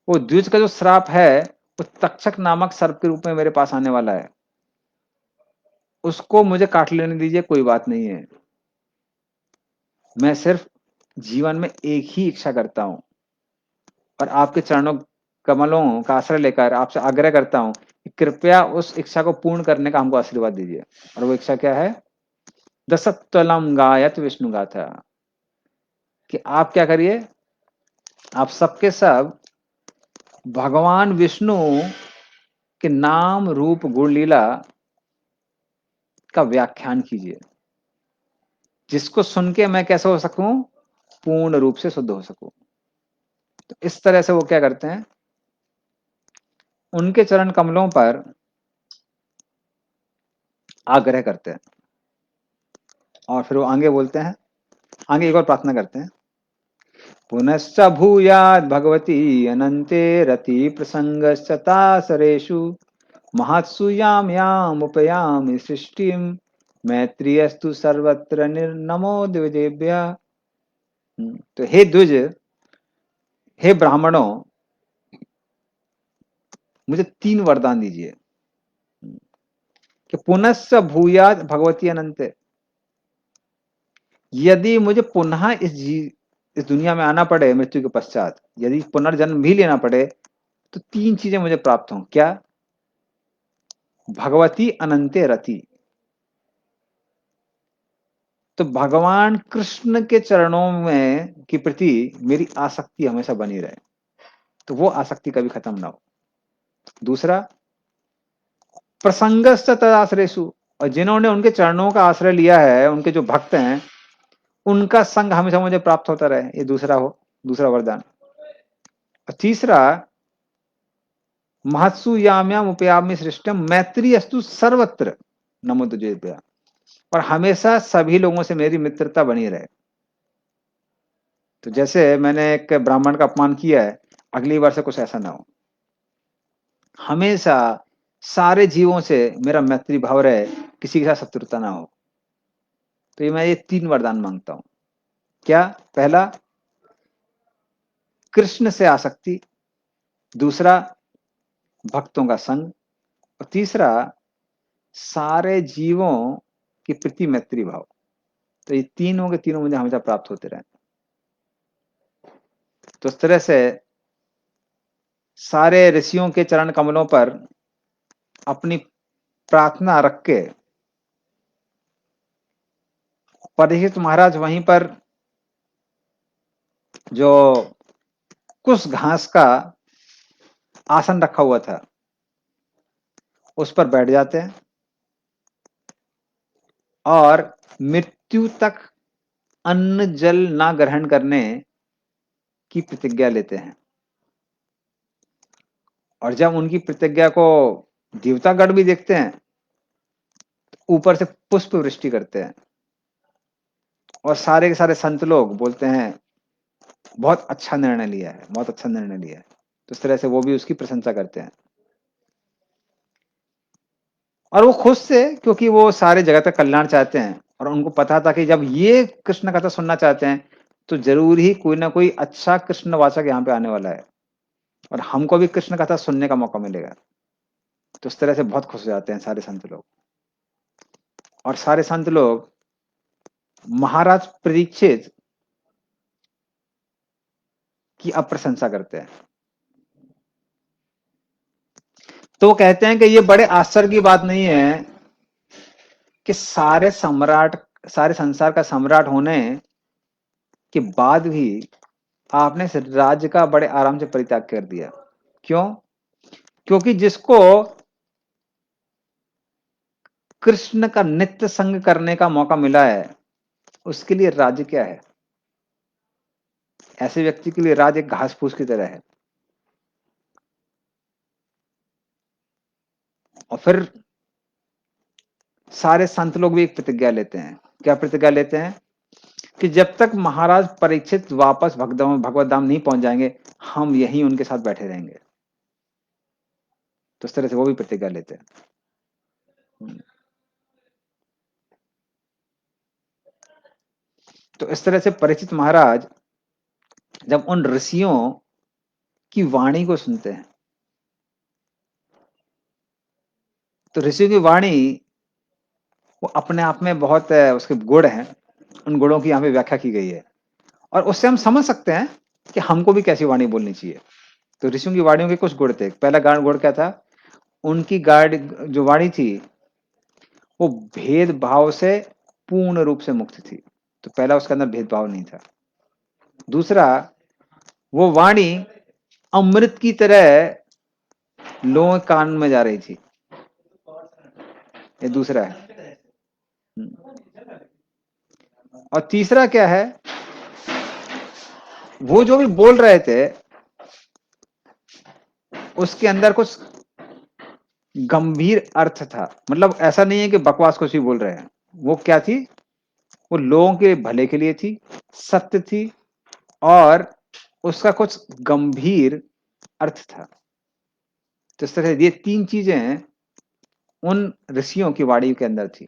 वो द्विज का जो श्राप है वो तक्षक नामक सर्प के रूप में मेरे पास आने वाला है। उसको मुझे काट लेने दीजिए, कोई बात नहीं है। मैं सिर्फ जीवन में एक ही इच्छा करता हूं, और आपके चरणों कमलों का आश्रय लेकर आपसे आग्रह करता हूं कि कृपया उस इच्छा को पूर्ण करने का हमको आशीर्वाद दीजिए। और वो इच्छा क्या है? दशत्तलम गायत विष्णु गाथा। कि आप क्या करिए, आप सबके सब भगवान विष्णु के नाम रूप गुण लीला का व्याख्यान कीजिए, जिसको सुन के मैं कैसे हो सकूं, पूर्ण रूप से शुद्ध हो सकूं। तो इस तरह से वो क्या करते हैं, उनके चरण कमलों पर आग्रह करते हैं। और फिर वो आगे बोलते हैं, आगे एक और प्रार्थना करते हैं। पुनश्च भूयाद भगवती अनंते रति प्रसंगश्चतासरेषु महत्सु याम याम उपयामि सृष्टिम मैत्रियस्तु सर्वत्र निर्नमो द्विजेभ्य। तो हे द्विज, हे ब्राह्मणों, मुझे 3 वरदान दीजिए कि पुनश्च भूयाद भगवती अनंते। यदि मुझे पुनः इस दुनिया में आना पड़े मृत्यु के पश्चात, यदि पुनर्जन्म भी लेना पड़े, तो 3 चीजें मुझे प्राप्त हों। क्या? भगवती अनंते रति। तो भगवान कृष्ण के चरणों में के प्रति मेरी आसक्ति हमेशा बनी रहे, तो वो आसक्ति कभी खत्म ना हो। दूसरा, प्रसंगस्थ तदाश्रयसु। और जिन्होंने उनके चरणों का आश्रय लिया है, उनके जो भक्त हैं, उनका संग हमेशा मुझे प्राप्त होता रहे। ये दूसरा वरदान। और तीसरा, महत्सु याम्याम उपयामि सृष्टम मैत्री अस्तु सर्वत्र नमो तुझे प्या। और हमेशा सभी लोगों से मेरी मित्रता बनी रहे। तो जैसे मैंने एक ब्राह्मण का अपमान किया है, अगली बार से कुछ ऐसा ना हो। हमेशा सारे जीवों से मेरा मैत्री भाव रहे, किसी के साथ शत्रुता ना हो। तो ये मैं ये 3 वरदान मांगता हूं। क्या? पहला, कृष्ण से आसक्ति। दूसरा, भक्तों का संग। और तीसरा, सारे जीवों के प्रति मैत्री भाव। तो ये तीनों के तीनों मुझे हमेशा प्राप्त होते रहे। तो इस तरह से सारे ऋषियों के चरण कमलों पर अपनी प्रार्थना रख के परीक्षित महाराज वहीं पर जो कुछ घास का आसन रखा हुआ था उस पर बैठ जाते हैं और मृत्यु तक अन्न जल ना ग्रहण करने की प्रतिज्ञा लेते हैं। और जब उनकी प्रतिज्ञा को देवतागण भी देखते हैं, ऊपर से पुष्प वृष्टि करते हैं और सारे के सारे संत लोग बोलते हैं बहुत अच्छा निर्णय लिया है, बहुत अच्छा निर्णय लिया है। तो इस तरह से वो भी उसकी प्रशंसा करते हैं और वो खुश थे, क्योंकि वो सारे जगत का कल्याण चाहते हैं और उनको पता था कि जब ये कृष्ण कथा सुनना चाहते हैं तो जरूर ही कोई ना कोई अच्छा कृष्णवाचक यहाँ पे आने वाला है और हमको भी कृष्ण कथा सुनने का मौका मिलेगा। तो इस तरह से बहुत खुश हो जाते हैं सारे संत लोग। और सारे संत लोग महाराज परीक्षित की अप्रशंसा करते हैं। तो वो कहते हैं कि ये बड़े आश्चर्य की बात नहीं है कि सारे संसार का सम्राट होने के बाद भी आपने इस राज्य का बड़े आराम से परित्याग कर दिया। क्यों? क्योंकि जिसको कृष्ण का नित्य संग करने का मौका मिला है, उसके लिए राज्य क्या है? ऐसे व्यक्ति के लिए राज्य एक घास फूस की तरह है। और फिर सारे संत लोग भी एक प्रतिज्ञा लेते हैं। क्या प्रतिज्ञा लेते हैं? कि जब तक महाराज परीक्षित वापस भगवत धाम नहीं पहुंच जाएंगे, हम यहीं उनके साथ बैठे रहेंगे। तो इस तरह से वो भी प्रतिज्ञा लेते हैं। तो इस तरह से परीक्षित महाराज जब उन ऋषियों की वाणी को सुनते हैं, तो ऋषियों की वाणी वो अपने आप में बहुत उसके गुण हैं। उन गुणों की यहाँ पे व्याख्या की गई है और उससे हम समझ सकते हैं कि हमको भी कैसी वाणी बोलनी चाहिए। तो ऋषियों की वाणियों के कुछ गुण थे। पहला गुण क्या था? उनकी गाड़ी जो वाणी थी वो भेदभाव से पूर्ण रूप से मुक्त थी। तो पहला, उसके अंदर भेदभाव नहीं था। दूसरा, वो वाणी अमृत की तरह लोगों के कान में जा रही थी। ये दूसरा है। और तीसरा क्या है? वो जो भी बोल रहे थे उसके अंदर कुछ गंभीर अर्थ था। मतलब ऐसा नहीं है कि बकवास कुछ भी बोल रहे हैं। वो क्या थी? वो लोगों के भले के लिए थी, सत्य थी और उसका कुछ गंभीर अर्थ था। तो इस तरह ये 3 चीजें उन ऋषियों की वाणी के अंदर थी।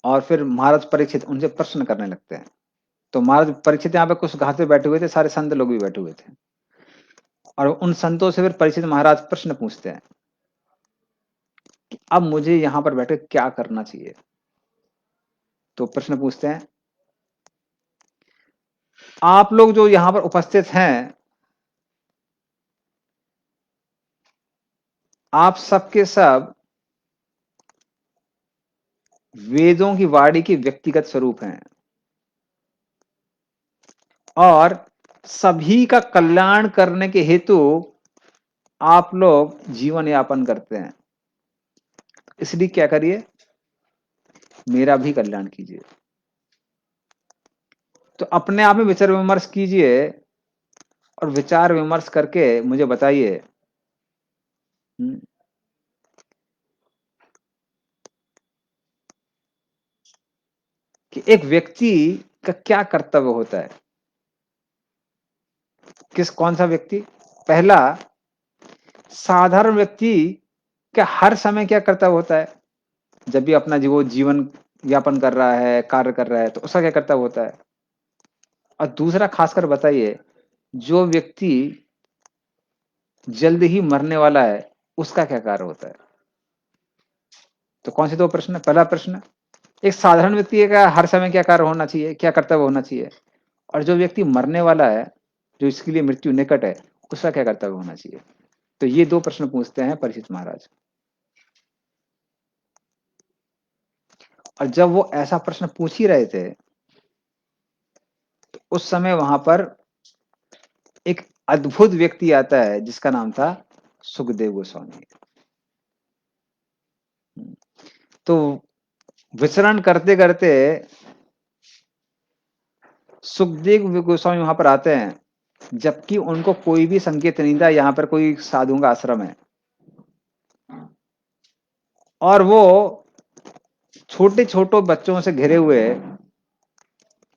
और फिर महाराज परीक्षित उनसे प्रश्न करने लगते हैं। तो महाराज परीक्षित यहाँ पे कुछ घास पे बैठे हुए थे, सारे संत लोग भी बैठे हुए थे और उन संतों से फिर परीक्षित महाराज प्रश्न पूछते हैं कि अब मुझे यहाँ पर बैठे क्या करना चाहिए। तो प्रश्न पूछते हैं, आप लोग जो यहाँ पर उपस्थित हैं, आप सबके सब वेदों की वाणी के व्यक्तिगत स्वरूप हैं और सभी का कल्याण करने के हेतु आप लोग जीवन यापन करते हैं। इसलिए क्या करिए, मेरा भी कल्याण कीजिए। तो अपने आप में विचार विमर्श कीजिए और विचार विमर्श करके मुझे बताइए। हम्म, कि एक व्यक्ति का क्या कर्तव्य होता है। कौन सा व्यक्ति? पहला, साधारण व्यक्ति का हर समय क्या कर्तव्य होता है? जब भी अपना जीवन यापन कर रहा है, कार्य कर रहा है, तो उसका क्या कर्तव्य होता है? और दूसरा खासकर बताइए, जो व्यक्ति जल्द ही मरने वाला है, उसका क्या कार्य होता है? तो कौन से दो प्रश्न? पहला प्रश्न, एक साधारण व्यक्ति का हर समय क्या कार्य होना चाहिए, क्या कर्तव्य होना चाहिए, और जो व्यक्ति मरने वाला है, जो इसके लिए मृत्यु निकट है, उसका क्या कर्तव्य होना चाहिए। तो ये दो प्रश्न पूछते हैं परीक्षित महाराज। और जब वो ऐसा प्रश्न पूछ ही रहे थे, तो उस समय वहां पर एक अद्भुत व्यक्ति आता है जिसका नाम था सुखदेव गोस्वामी। तो विचरण करते करते सुखदेव गोस्वामी वहां पर आते हैं, जबकि उनको कोई भी संकेत नहीं था यहाँ पर कोई साधुओं का आश्रम है। और वो छोटे छोटे बच्चों से घिरे हुए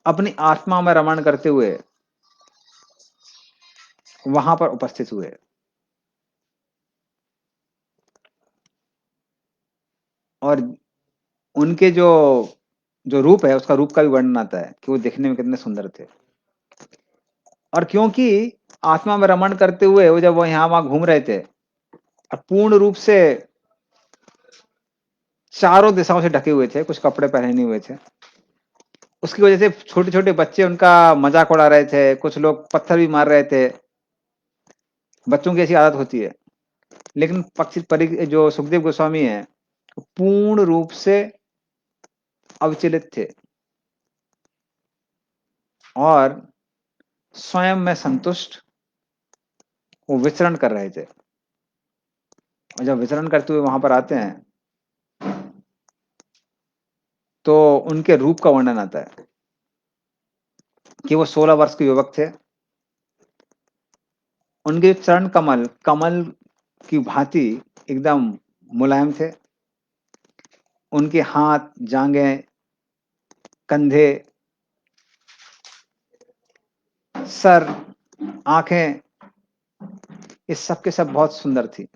अपनी आत्मा में रमण करते हुए वहां पर उपस्थित हुए। और उनके जो जो रूप है, उसका रूप का भी वर्णन आता है कि वो देखने में कितने सुंदर थे। और क्योंकि आत्मा में रमण करते हुए वो जब वो यहाँ वहां घूम रहे थे, और पूर्ण रूप से चारों दिशाओं से ढके हुए थे, कुछ कपड़े पहने नहीं हुए थे, उसकी वजह से छोटे छोटे बच्चे उनका मजाक उड़ा रहे थे, कुछ लोग पत्थर भी मार रहे थे। बच्चों की ऐसी आदत होती है। लेकिन जो सुखदेव गोस्वामी है, पूर्ण रूप से अविचलित थे और स्वयं में संतुष्ट वो विचरण कर रहे थे। और जब विचरण करते हुए वहां पर आते हैं, तो उनके रूप का वर्णन आता है कि वो 16 वर्ष के युवक थे। उनके चरण कमल कमल की भांति एकदम मुलायम थे। उनके हाथ, जांघें, कंधे, सर, आंखें, ये सब के सब बहुत सुंदर थी।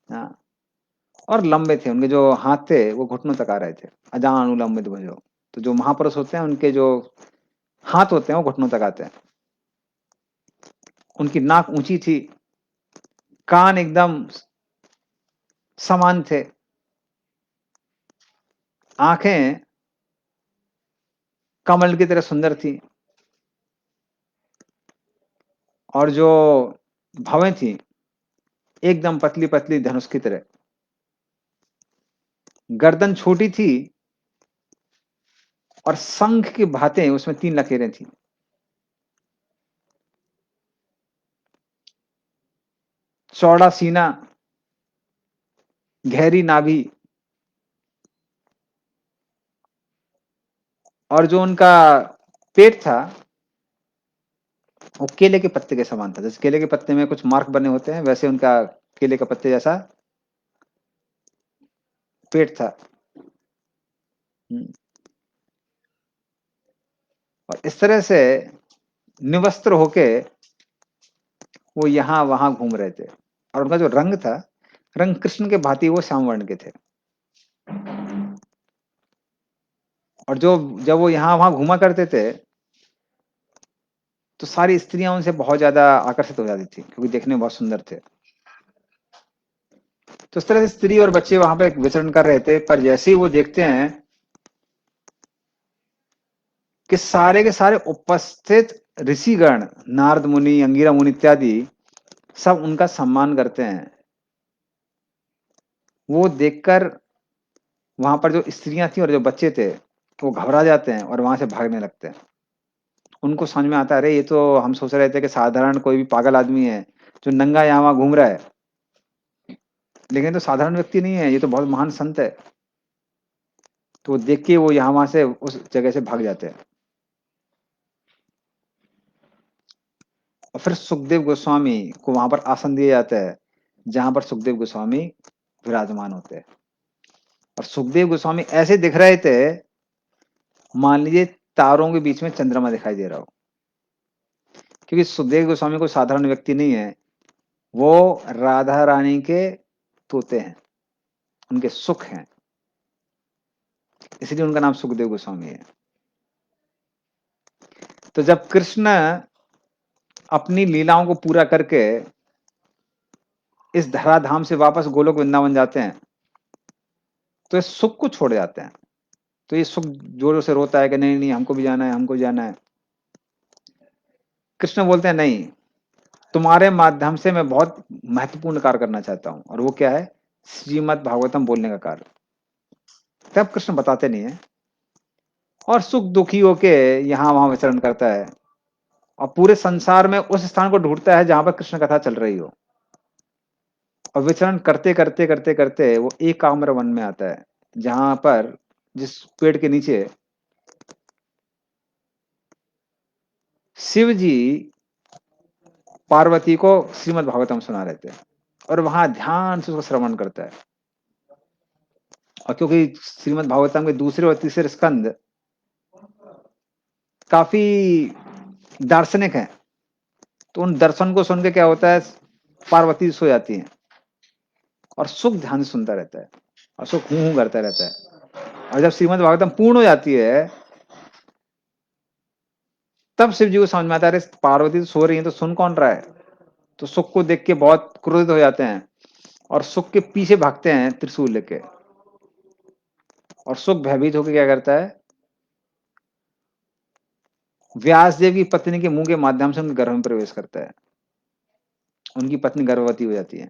हाँ, और लंबे थे। उनके जो हाथ थे वो घुटनों तक आ रहे थे। अजान अनुलंबित भुजो। तो जो महापुरुष होते हैं, उनके जो हाथ होते हैं वो घुटनों तक आते हैं। उनकी नाक ऊंची थी, कान एकदम समान थे, आंखें कमल की तरह सुंदर थी, और जो भवें थी एकदम पतली पतली धनुष की तरह। गर्दन छोटी थी और शंख की भांति उसमें 3 लकीरें थी। चौड़ा सीना, गहरी नाभि, और जो उनका पेट था वो केले के पत्ते के समान था। जैसे केले के पत्ते में कुछ मार्क बने होते हैं, वैसे उनका केले के पत्ते जैसा पेट था। हम्म। और इस तरह से निवस्त्र होके वो यहाँ वहां घूम रहे थे। और उनका जो रंग था, रंग कृष्ण के भांति वो श्याम वर्ण के थे। और जो जब वो यहाँ वहां घूमा करते थे, तो सारी स्त्रियां उनसे बहुत ज्यादा आकर्षित हो जाती थी, क्योंकि देखने में बहुत सुंदर थे। तो इस तरह से स्त्री और बच्चे वहां पे विचरण कर रहे थे। पर जैसे ही वो देखते हैं कि सारे के सारे उपस्थित ऋषिगण, नारद मुनि, अंगिरा मुनि इत्यादि, सब उनका सम्मान करते हैं, वो देखकर वहां पर जो स्त्रियां थी और जो बच्चे थे, वो घबरा जाते हैं और वहां से भागने लगते हैं। उनको समझ में आता है, अरे ये तो हम सोच रहे थे कि साधारण कोई भी पागल आदमी है जो नंगा यहाँ वहां घूम रहा है, लेकिन ये तो साधारण व्यक्ति नहीं है, ये तो बहुत महान संत है। तो वो देख के वो यहाँ वहां से उस जगह से भाग जाते हैं। और फिर सुखदेव गोस्वामी को वहां पर आसन दिया जाता है जहां पर सुखदेव गोस्वामी विराजमान होते हैं। और सुखदेव गोस्वामी ऐसे दिख रहे थे, मान लीजिए तारों के बीच में चंद्रमा दिखाई दे रहा हो। क्योंकि सुखदेव गोस्वामी कोई साधारण व्यक्ति नहीं है, वो राधा रानी के तोते हैं, उनके सुख हैं, इसलिए उनका नाम सुखदेव गोस्वामी है। तो जब कृष्ण अपनी लीलाओं को पूरा करके इस धराधाम से वापस गोलोक वृंदावन जाते हैं, तो इस सुख को छोड़ जाते हैं। तो ये सुख जोरों से रोता है कि नहीं नहीं, हमको भी जाना है, हमको जाना है। कृष्ण बोलते हैं नहीं, तुम्हारे माध्यम से मैं बहुत महत्वपूर्ण कार्य करना चाहता हूं, और वो क्या है? श्रीमद् भागवतम बोलने का कार्य। तब कृष्ण बताते नहीं है, और सुख दुखी होके यहां वहां विचरण करता है, और पूरे संसार में उस स्थान को ढूंढता है जहां पर कृष्ण कथा चल रही हो। और विचरण करते करते करते करते वो एकाम्र वन में आता है, जहां पर जिस पेड़ के नीचे शिव जी पार्वती को श्रीमद् भागवतम सुना रहे थे, और वहां ध्यान से उसको श्रवण करता है। और क्योंकि श्रीमद् भागवतम के दूसरे और तीसरे स्कंद काफी दार्शनिक हैं, तो उन दर्शन को सुन के क्या होता है, पार्वती सो जाती है और सुख ध्यान से सुनता रहता है, और सुख हूं हूं करता रहता है। और जब श्रीमद् भागवतम पूर्ण हो जाती है, तब शिव जी को समझ में आता है, अरे पार्वती तो सो रही है, तो सुन कौन रहा है? तो सुख को देख के बहुत क्रोधित हो जाते हैं, और सुख के पीछे भागते हैं त्रिशूल लेके। और सुख भयभीत होकर क्या करता है, व्यास देव की पत्नी के मुंह के माध्यम से उनके गर्भ में प्रवेश करता है। उनकी पत्नी गर्भवती हो जाती है।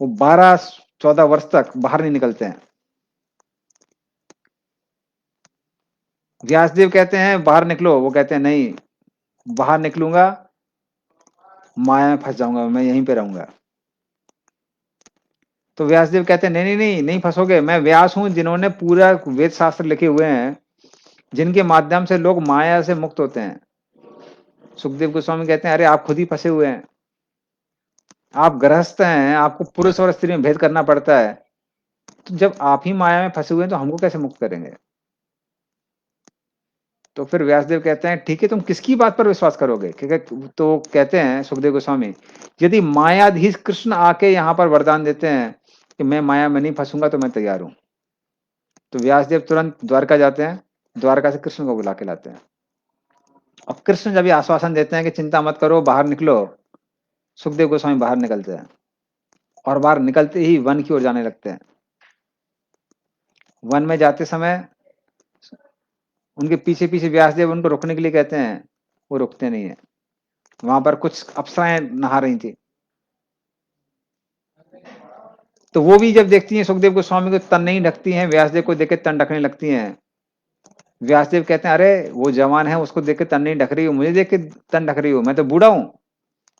वो 12-14 वर्ष तक बाहर नहीं निकलते हैं। व्यासदेव कहते हैं बाहर निकलो, वो कहते हैं नहीं, बाहर निकलूंगा माया में फंस जाऊंगा, मैं यहीं पे रहूंगा। तो व्यासदेव कहते हैं नहीं नहीं नहीं, नहीं फंसोगे, मैं व्यास हूं जिन्होंने पूरा वेद शास्त्र लिखे हुए हैं, जिनके माध्यम से लोग माया से मुक्त होते हैं। सुखदेव गोस्वामी कहते हैं अरे आप खुद ही फंसे हुए हैं, आप गृहस्थ हैं, आपको पुरुष और स्त्री में भेद करना पड़ता है। तो जब आप ही माया में फंसे हुए हैं तो हमको कैसे मुक्त करेंगे? तो फिर व्यासदेव कहते हैं ठीक है, तुम किसकी बात पर विश्वास करोगे? क्योंकि तो कहते हैं सुखदेव गोस्वामी, यदि मायाधीश कृष्ण आके यहाँ पर वरदान देते हैं कि मैं माया में नहीं फंसूंगा, तो मैं तैयार हूं। तो व्यासदेव तुरंत द्वारका जाते हैं, द्वारका से कृष्ण को बुला के लाते हैं। और कृष्ण जब ये आश्वासन देते हैं कि चिंता मत करो, बाहर निकलो, सुखदेव गोस्वामी बाहर निकलते हैं, और बाहर निकलते ही वन की ओर जाने लगते हैं। वन में जाते समय उनके पीछे पीछे व्यासदेव उनको रुकने के लिए कहते हैं, वो रुकते नहीं है। वहां पर कुछ अप्सराएं नहा रही थी, तो वो भी जब देखती हैं सुखदेव गोस्वामी को, तन नहीं ढकती हैं, व्यासदेव को देख के तन ढकने लगती हैं। व्यासदेव कहते हैं अरे वो जवान है, उसको देख के तन नहीं ढक रही हो, मुझे देख के तन ढक रही हो, मैं तो बूढ़ा हूं।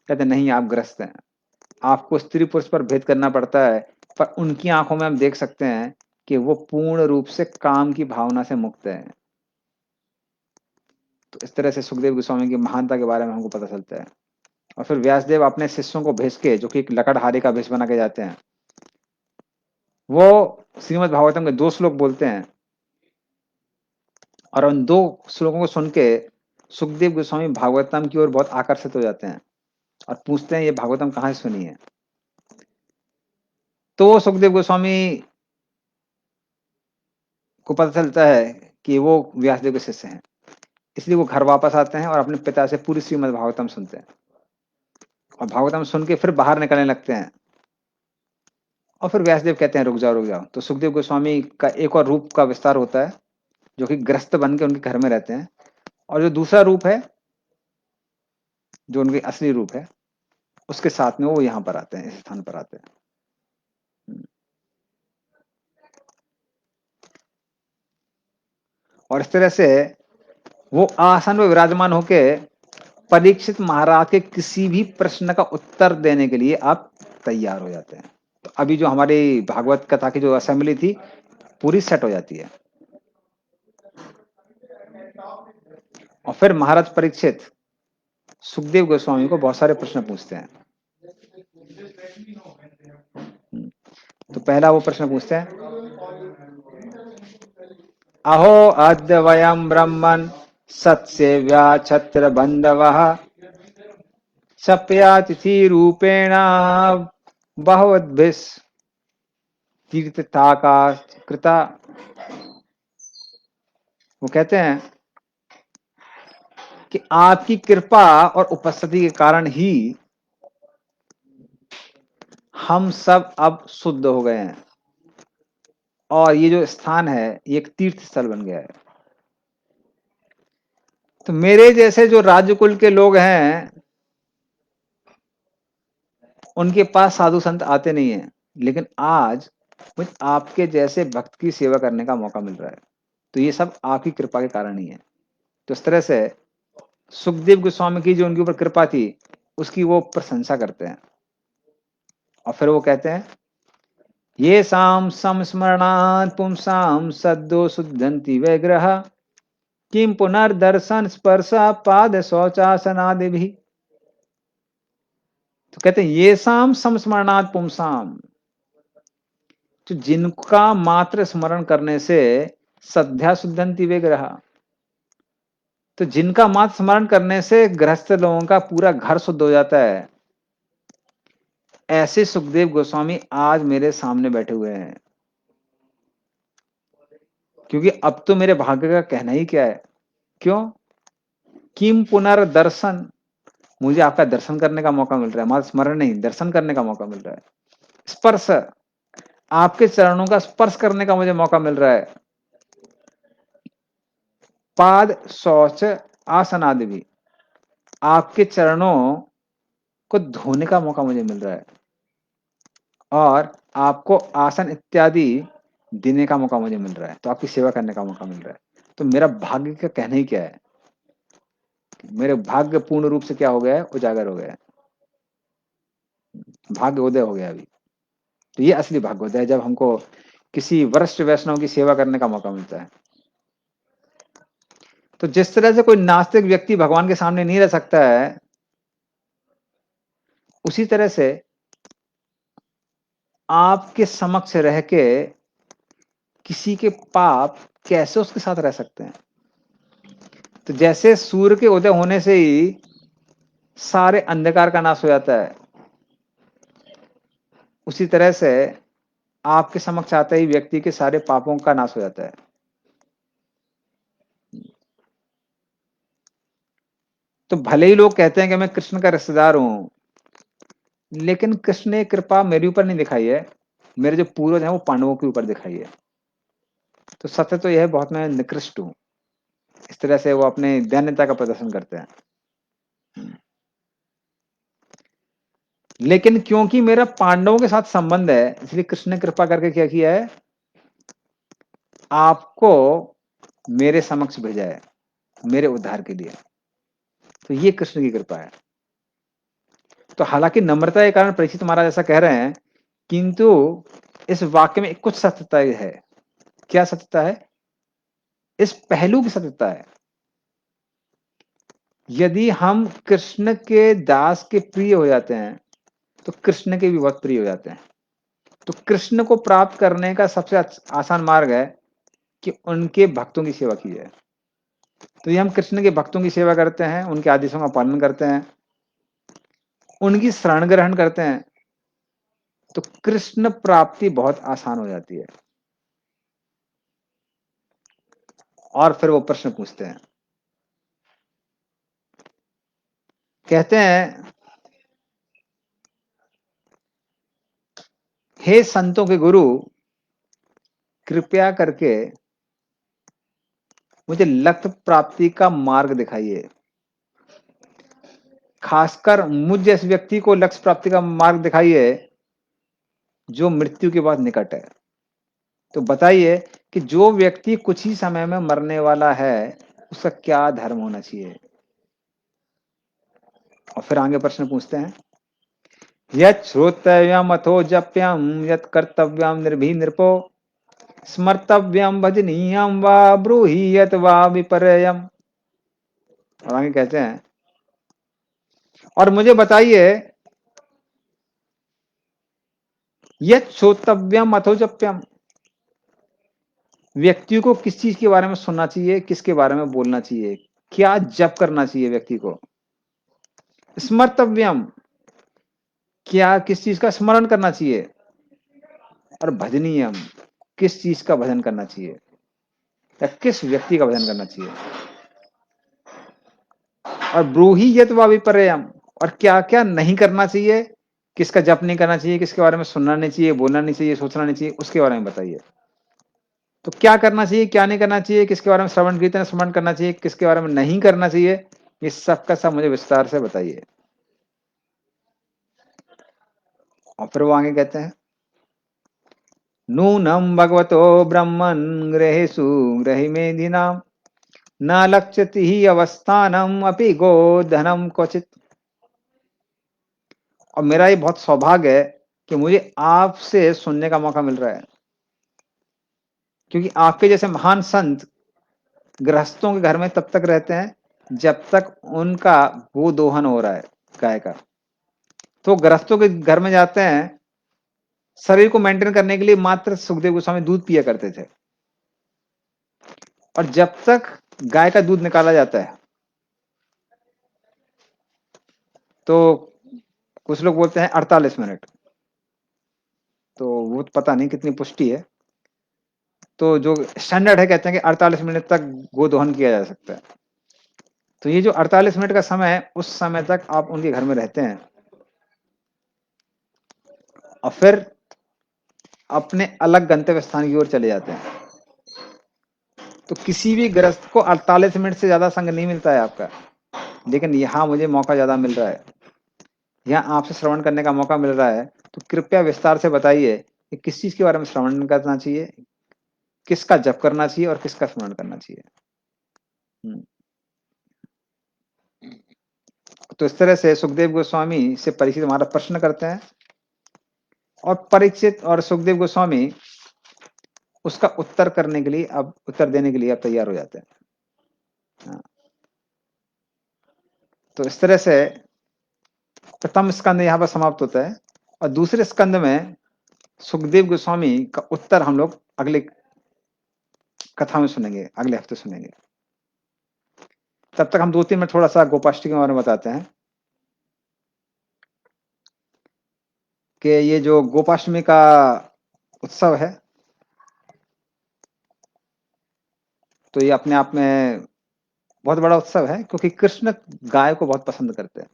कहते नहीं, आप ग्रस्त हैं, आपको स्त्री पुरुष पर भेद करना पड़ता है। पर उनकी आंखों में हम देख सकते हैं कि वो पूर्ण रूप से काम की भावना से मुक्त है। तो इस तरह से सुखदेव गोस्वामी की महानता के बारे में हमको पता चलता है। और फिर व्यासदेव अपने शिष्यों को भेज के, जो कि एक लकड़हारे का भेष बना के जाते हैं, वो श्रीमद् भागवतम के 2 श्लोक बोलते हैं, और उन 2 श्लोकों को सुन के सुखदेव गोस्वामी भागवतम की ओर बहुत आकर्षित हो जाते हैं, और पूछते हैं ये भागवतम कहाँ से सुनी है? तो सुखदेव गोस्वामी को पता चलता है कि वो व्यासदेव के शिष्य हैं, इसलिए वो घर वापस आते हैं और अपने पिता से पूरी श्रीमद् भागवतम सुनते हैं, और भागवतम सुन के फिर बाहर निकलने लगते हैं। और फिर व्यासदेव कहते हैं रुक जाओ रुक जाओ। तो सुखदेव गोस्वामी का एक और रूप का विस्तार होता है, जो कि ग्रस्त बन के उनके घर में रहते हैं। और जो दूसरा रूप है, जो उनके असली रूप है, उसके साथ में वो यहाँ पर आते हैं, इस स्थान पर आते हैं। और इस तरह से वो आसन में विराजमान होके परीक्षित महाराज के किसी भी प्रश्न का उत्तर देने के लिए आप तैयार हो जाते हैं। तो अभी जो हमारी भागवत कथा की जो असेंबली थी, पूरी सेट हो जाती है। और फिर महाराज परीक्षित सुखदेव गोस्वामी को बहुत सारे प्रश्न पूछते हैं। तो पहला वो प्रश्न पूछते हैं, अहो अद्य वयम ब्रह्मन् सत्सेव्या छत्र बंधवः सप्यातिथि रूपेण बहुद्भिः तीर्थता का कृता। वो कहते हैं कि आपकी कृपा और उपस्थिति के कारण ही हम सब अब शुद्ध हो गए हैं और ये जो स्थान है ये एक तीर्थ स्थल बन गया है। तो मेरे जैसे जो राजकुल के लोग हैं उनके पास साधु संत आते नहीं हैं, लेकिन आज मुझे आपके जैसे भक्त की सेवा करने का मौका मिल रहा है। तो ये सब आपकी कृपा के कारण ही है। तो इस तरह से सुखदेव गोस्वामी की जो उनके ऊपर कृपा थी उसकी वो प्रशंसा करते हैं। और फिर वो कहते हैं, ये साम संस्मरणात् पुंसाम सद्दो शुद्धंति वैग्रह किम पुनर्दर्शन स्पर्श पाद शौचासनादि भी। तो कहते हैं ये साम संस्मरणात् पुंसाम, तो जिनका मात्र स्मरण करने से सद्या शुद्धंति वैग्रह, तो जिनका मात्र स्मरण करने से गृहस्थ लोगों का पूरा घर शुद्ध हो जाता है, ऐसे सुखदेव गोस्वामी आज मेरे सामने बैठे हुए हैं। क्योंकि अब तो मेरे भाग्य का कहना ही क्या है। क्यों? किम पुनर्दर्शन, मुझे आपका दर्शन करने का मौका मिल रहा है, मात्र स्मरण नहीं दर्शन करने का मौका मिल रहा है। स्पर्श, आपके चरणों का स्पर्श करने का मुझे मौका मिल रहा है। पाद शौच आसन आदि भी, आपके चरणों को धोने का मौका मुझे मिल रहा है और आपको आसन इत्यादि देने का मौका मुझे मिल रहा है, तो आपकी सेवा करने का मौका मिल रहा है। तो मेरा भाग्य का कहना ही क्या है, मेरे भाग्य पूर्ण रूप से क्या हो गया है, उजागर हो गया है, भाग्य उदय हो गया अभी। तो ये असली भाग्य होता है जब हमको किसी वरिष्ठ वैष्णव की सेवा करने का मौका मिलता है। तो जिस तरह से कोई नास्तिक व्यक्ति भगवान के सामने नहीं रह सकता है, उसी तरह से आपके समक्ष रह के किसी के पाप कैसे उसके साथ रह सकते हैं। तो जैसे सूर्य के उदय होने से ही सारे अंधकार का नाश हो जाता है, उसी तरह से आपके समक्ष आते ही व्यक्ति के सारे पापों का नाश हो जाता है। तो भले ही लोग कहते हैं कि मैं कृष्ण का रिश्तेदार हूं, लेकिन कृष्ण ने कृपा मेरे ऊपर नहीं दिखाई है, मेरे जो पूर्वज हैं वो पांडवों के ऊपर दिखाई है। तो सत्य तो यह है, बहुत मैं निकृष्ट हूं। इस तरह से वो अपने दैन्यता का प्रदर्शन करते हैं। लेकिन क्योंकि मेरा पांडवों के साथ संबंध है, इसलिए कृष्ण ने कृपा करके क्या किया है, आपको मेरे समक्ष भेजा है मेरे उद्धार के लिए। तो ये कृष्ण की कृपा है। तो हालांकि नम्रता के कारण परीक्षित महाराज ऐसा कह रहे हैं, किंतु इस वाक्य में कुछ सत्यता है। क्या सत्यता है? इस पहलू की सत्यता है, यदि हम कृष्ण के दास के प्रिय हो जाते हैं तो कृष्ण के भी बहुत प्रिय हो जाते हैं। तो कृष्ण को प्राप्त करने का सबसे आसान मार्ग है कि उनके भक्तों की सेवा की जाए। तो ये हम कृष्ण के भक्तों की सेवा करते हैं, उनके आदेशों का पालन करते हैं, उनकी शरण ग्रहण करते हैं, तो कृष्ण प्राप्ति बहुत आसान हो जाती है। और फिर वो प्रश्न पूछते हैं, कहते हैं, हे संतों के गुरु, कृपया करके मुझे लक्ष्य प्राप्ति का मार्ग दिखाइए। खासकर मुझ जैसे व्यक्ति को लक्ष्य प्राप्ति का मार्ग दिखाइए जो मृत्यु के बाद निकट है। तो बताइए कि जो व्यक्ति कुछ ही समय में मरने वाला है उसका क्या धर्म होना चाहिए। और फिर आगे प्रश्न पूछते हैं, यत् श्रोतव्यम अथो जप्यम यत् कर्तव्यम निर्भी नृपो स्मर्तव्यम भजनीयम वा ब्रूहि यत् वा विपर्ययम्। और आगे कहते हैं, और मुझे बताइए, यत् श्रोतव्यम अथो जप्यम, व्यक्ति को किस चीज के बारे में सुनना चाहिए, किसके बारे में बोलना चाहिए, क्या जप करना चाहिए व्यक्ति को। स्मर्तव्यम, क्या किस चीज का स्मरण करना चाहिए। और भजनीयम, किस चीज का भजन करना चाहिए या किस व्यक्ति का भजन करना चाहिए। और ब्रूहि यत वा विपर्ययम, और क्या क्या नहीं करना चाहिए, किसका जप नहीं करना चाहिए, किसके बारे में सुनना नहीं चाहिए, बोलना नहीं चाहिए, सोचना नहीं चाहिए, उसके बारे में बताइए। तो क्या करना चाहिए, क्या नहीं करना चाहिए, किसके बारे में श्रवण कीर्तन स्मरण करना चाहिए, किसके बारे में नहीं करना चाहिए, ये सब का सब मुझे विस्तार से बताइए। और फिर वो आगे कहते हैं, नूनम भगवतो ब्रह्मन् ग्रहेषु ग्रहिमेधिनाम न लक्ष्यति ही अवस्थानम अपि गोधनम क्वचित। और मेरा ये बहुत सौभाग्य है कि मुझे आपसे सुनने का मौका मिल रहा है, क्योंकि आपके जैसे महान संत गृहस्थों के घर में तब तक रहते हैं जब तक उनका गोदोहन हो रहा है, गाय का। तो गृहस्थों के घर में जाते हैं, शरीर को मेंटेन करने के लिए मात्र सुखदेव गोस्वामी दूध पिया करते थे। और जब तक गाय का दूध निकाला जाता है, तो कुछ लोग बोलते हैं 48 मिनट, तो वो पता नहीं कितनी पुष्टि है। तो जो स्टैंडर्ड है, कहते हैं कि 48 मिनट तक गोदोहन किया जा सकता है। तो ये जो 48 मिनट का समय है, उस समय तक आप उनके घर में रहते हैं और फिर अपने अलग गंतव्य स्थान की ओर चले जाते हैं। तो किसी भी गृहस्थ को 48 मिनट से ज्यादा संग नहीं मिलता है आपका, लेकिन यहाँ मुझे मौका ज्यादा मिल रहा है, यहाँ आपसे श्रवण करने का मौका मिल रहा है। तो कृपया विस्तार से बताइए कि किस चीज के बारे में श्रवण करना चाहिए, किसका जप करना चाहिए और किसका स्मरण करना चाहिए। हम्म। तो इस तरह से सुखदेव गोस्वामी से परीक्षित हमारा प्रश्न करते हैं, और परीक्षित और सुखदेव गोस्वामी उसका उत्तर करने के लिए, अब उत्तर देने के लिए अब तैयार हो जाते हैं। हाँ। तो इस तरह से प्रथम स्कंद यहाँ पर समाप्त होता है, और दूसरे स्कंद में सुखदेव गोस्वामी का उत्तर हम लोग अगले कथा में सुनेंगे, अगले हफ्ते सुनेंगे। तब तक हम 2-3 मिनट थोड़ा सा गोपाष्टमी के बारे में बताते हैं कि ये जो गोपाष्टमी का उत्सव है, तो ये अपने आप में बहुत बड़ा उत्सव है, क्योंकि कृष्ण गाय को बहुत पसंद करते हैं।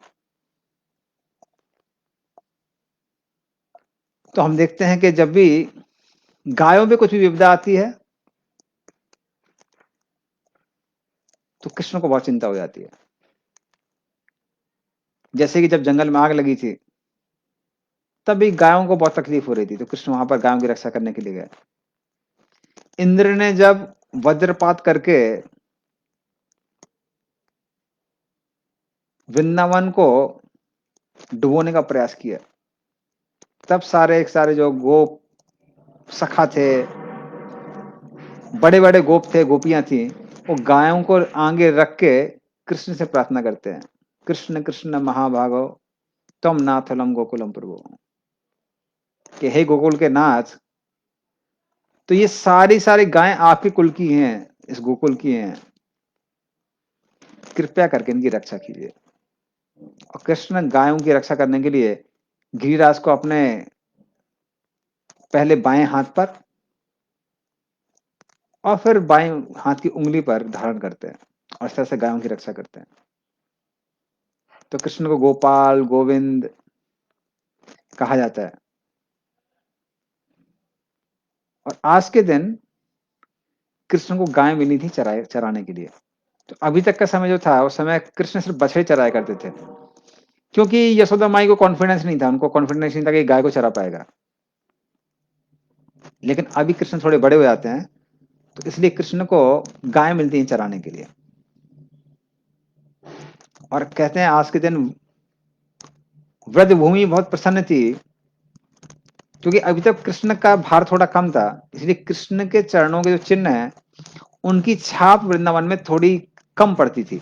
तो हम देखते हैं कि जब भी गायों में कुछ भी विपदा आती है, तो कृष्ण को बहुत चिंता हो जाती है। जैसे कि जब जंगल में आग लगी थी, तभी गायों को बहुत तकलीफ हो रही थी, तो कृष्ण वहां पर गायों की रक्षा करने के लिए गए। इंद्र ने जब वज्रपात करके वृंदावन को डुबोने का प्रयास किया, तब सारे सारे जो गोप सखा थे, बड़े बड़े गोप थे, गोपियां थी, वो गायों को आगे रख के कृष्ण से प्रार्थना करते हैं, कृष्ण कृष्ण महाभागो तम नाथलम गोकुलम प्रभु, कि हे गोकुल के नाथ, तो ये सारी सारी गायें आपके कुल की हैं, इस गोकुल की हैं, कृपया करके इनकी रक्षा कीजिए। और कृष्ण गायों की रक्षा करने के लिए गिरिराज को अपने पहले बाएं हाथ पर और फिर बाएं हाथ की उंगली पर धारण करते हैं, और इस तरह से गायों की रक्षा करते हैं। तो कृष्ण को गोपाल गोविंद कहा जाता है। और आज के दिन कृष्ण को गाय मिली थी चराने के लिए। तो अभी तक का समय जो था, उस समय कृष्ण सिर्फ बछड़े चराया करते थे, क्योंकि यशोदा माई को कॉन्फिडेंस नहीं था, उनको कॉन्फिडेंस नहीं था कि गाय को चरा पाएगा। लेकिन अभी कृष्ण थोड़े बड़े हो जाते हैं, तो इसलिए कृष्ण को गाय मिलती है चराने के लिए। और कहते हैं आज के दिन व्रज भूमि बहुत प्रसन्न थी, क्योंकि अभी तक कृष्ण का भार थोड़ा कम था, इसलिए कृष्ण के चरणों के जो चिन्ह है, उनकी छाप वृंदावन में थोड़ी कम पड़ती थी।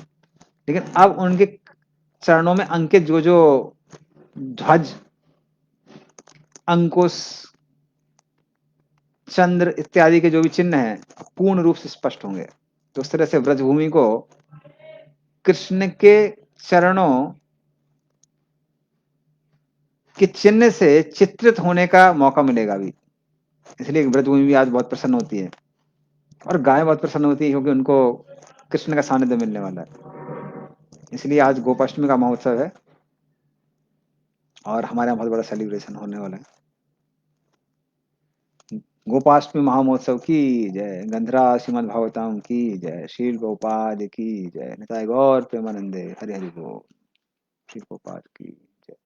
लेकिन अब उनके चरणों में अंकित जो जो ध्वज, अंकुश, चंद्र इत्यादि के जो भी चिन्ह हैं पूर्ण रूप से स्पष्ट होंगे। तो उस तरह से ब्रजभूमि को कृष्ण के चरणों के चिन्ह से चित्रित होने का मौका मिलेगा अभी। इसलिए ब्रजभूमि भी आज बहुत प्रसन्न होती है और गाय बहुत प्रसन्न होती है क्योंकि उनको कृष्ण का सानिध्य मिलने वाला है। इसलिए आज गोपाष्टमी का महोत्सव है और हमारे यहाँ बहुत बड़ा सेलिब्रेशन होने वाला है। गोपाष्टमी महामहोत्सव की जय। गंधरा श्रीमद् भागवतम की जय। शील गोपाद की जय। निताय गौर प्रेमानंदे। हरि हरि बोल। शील गोपाद की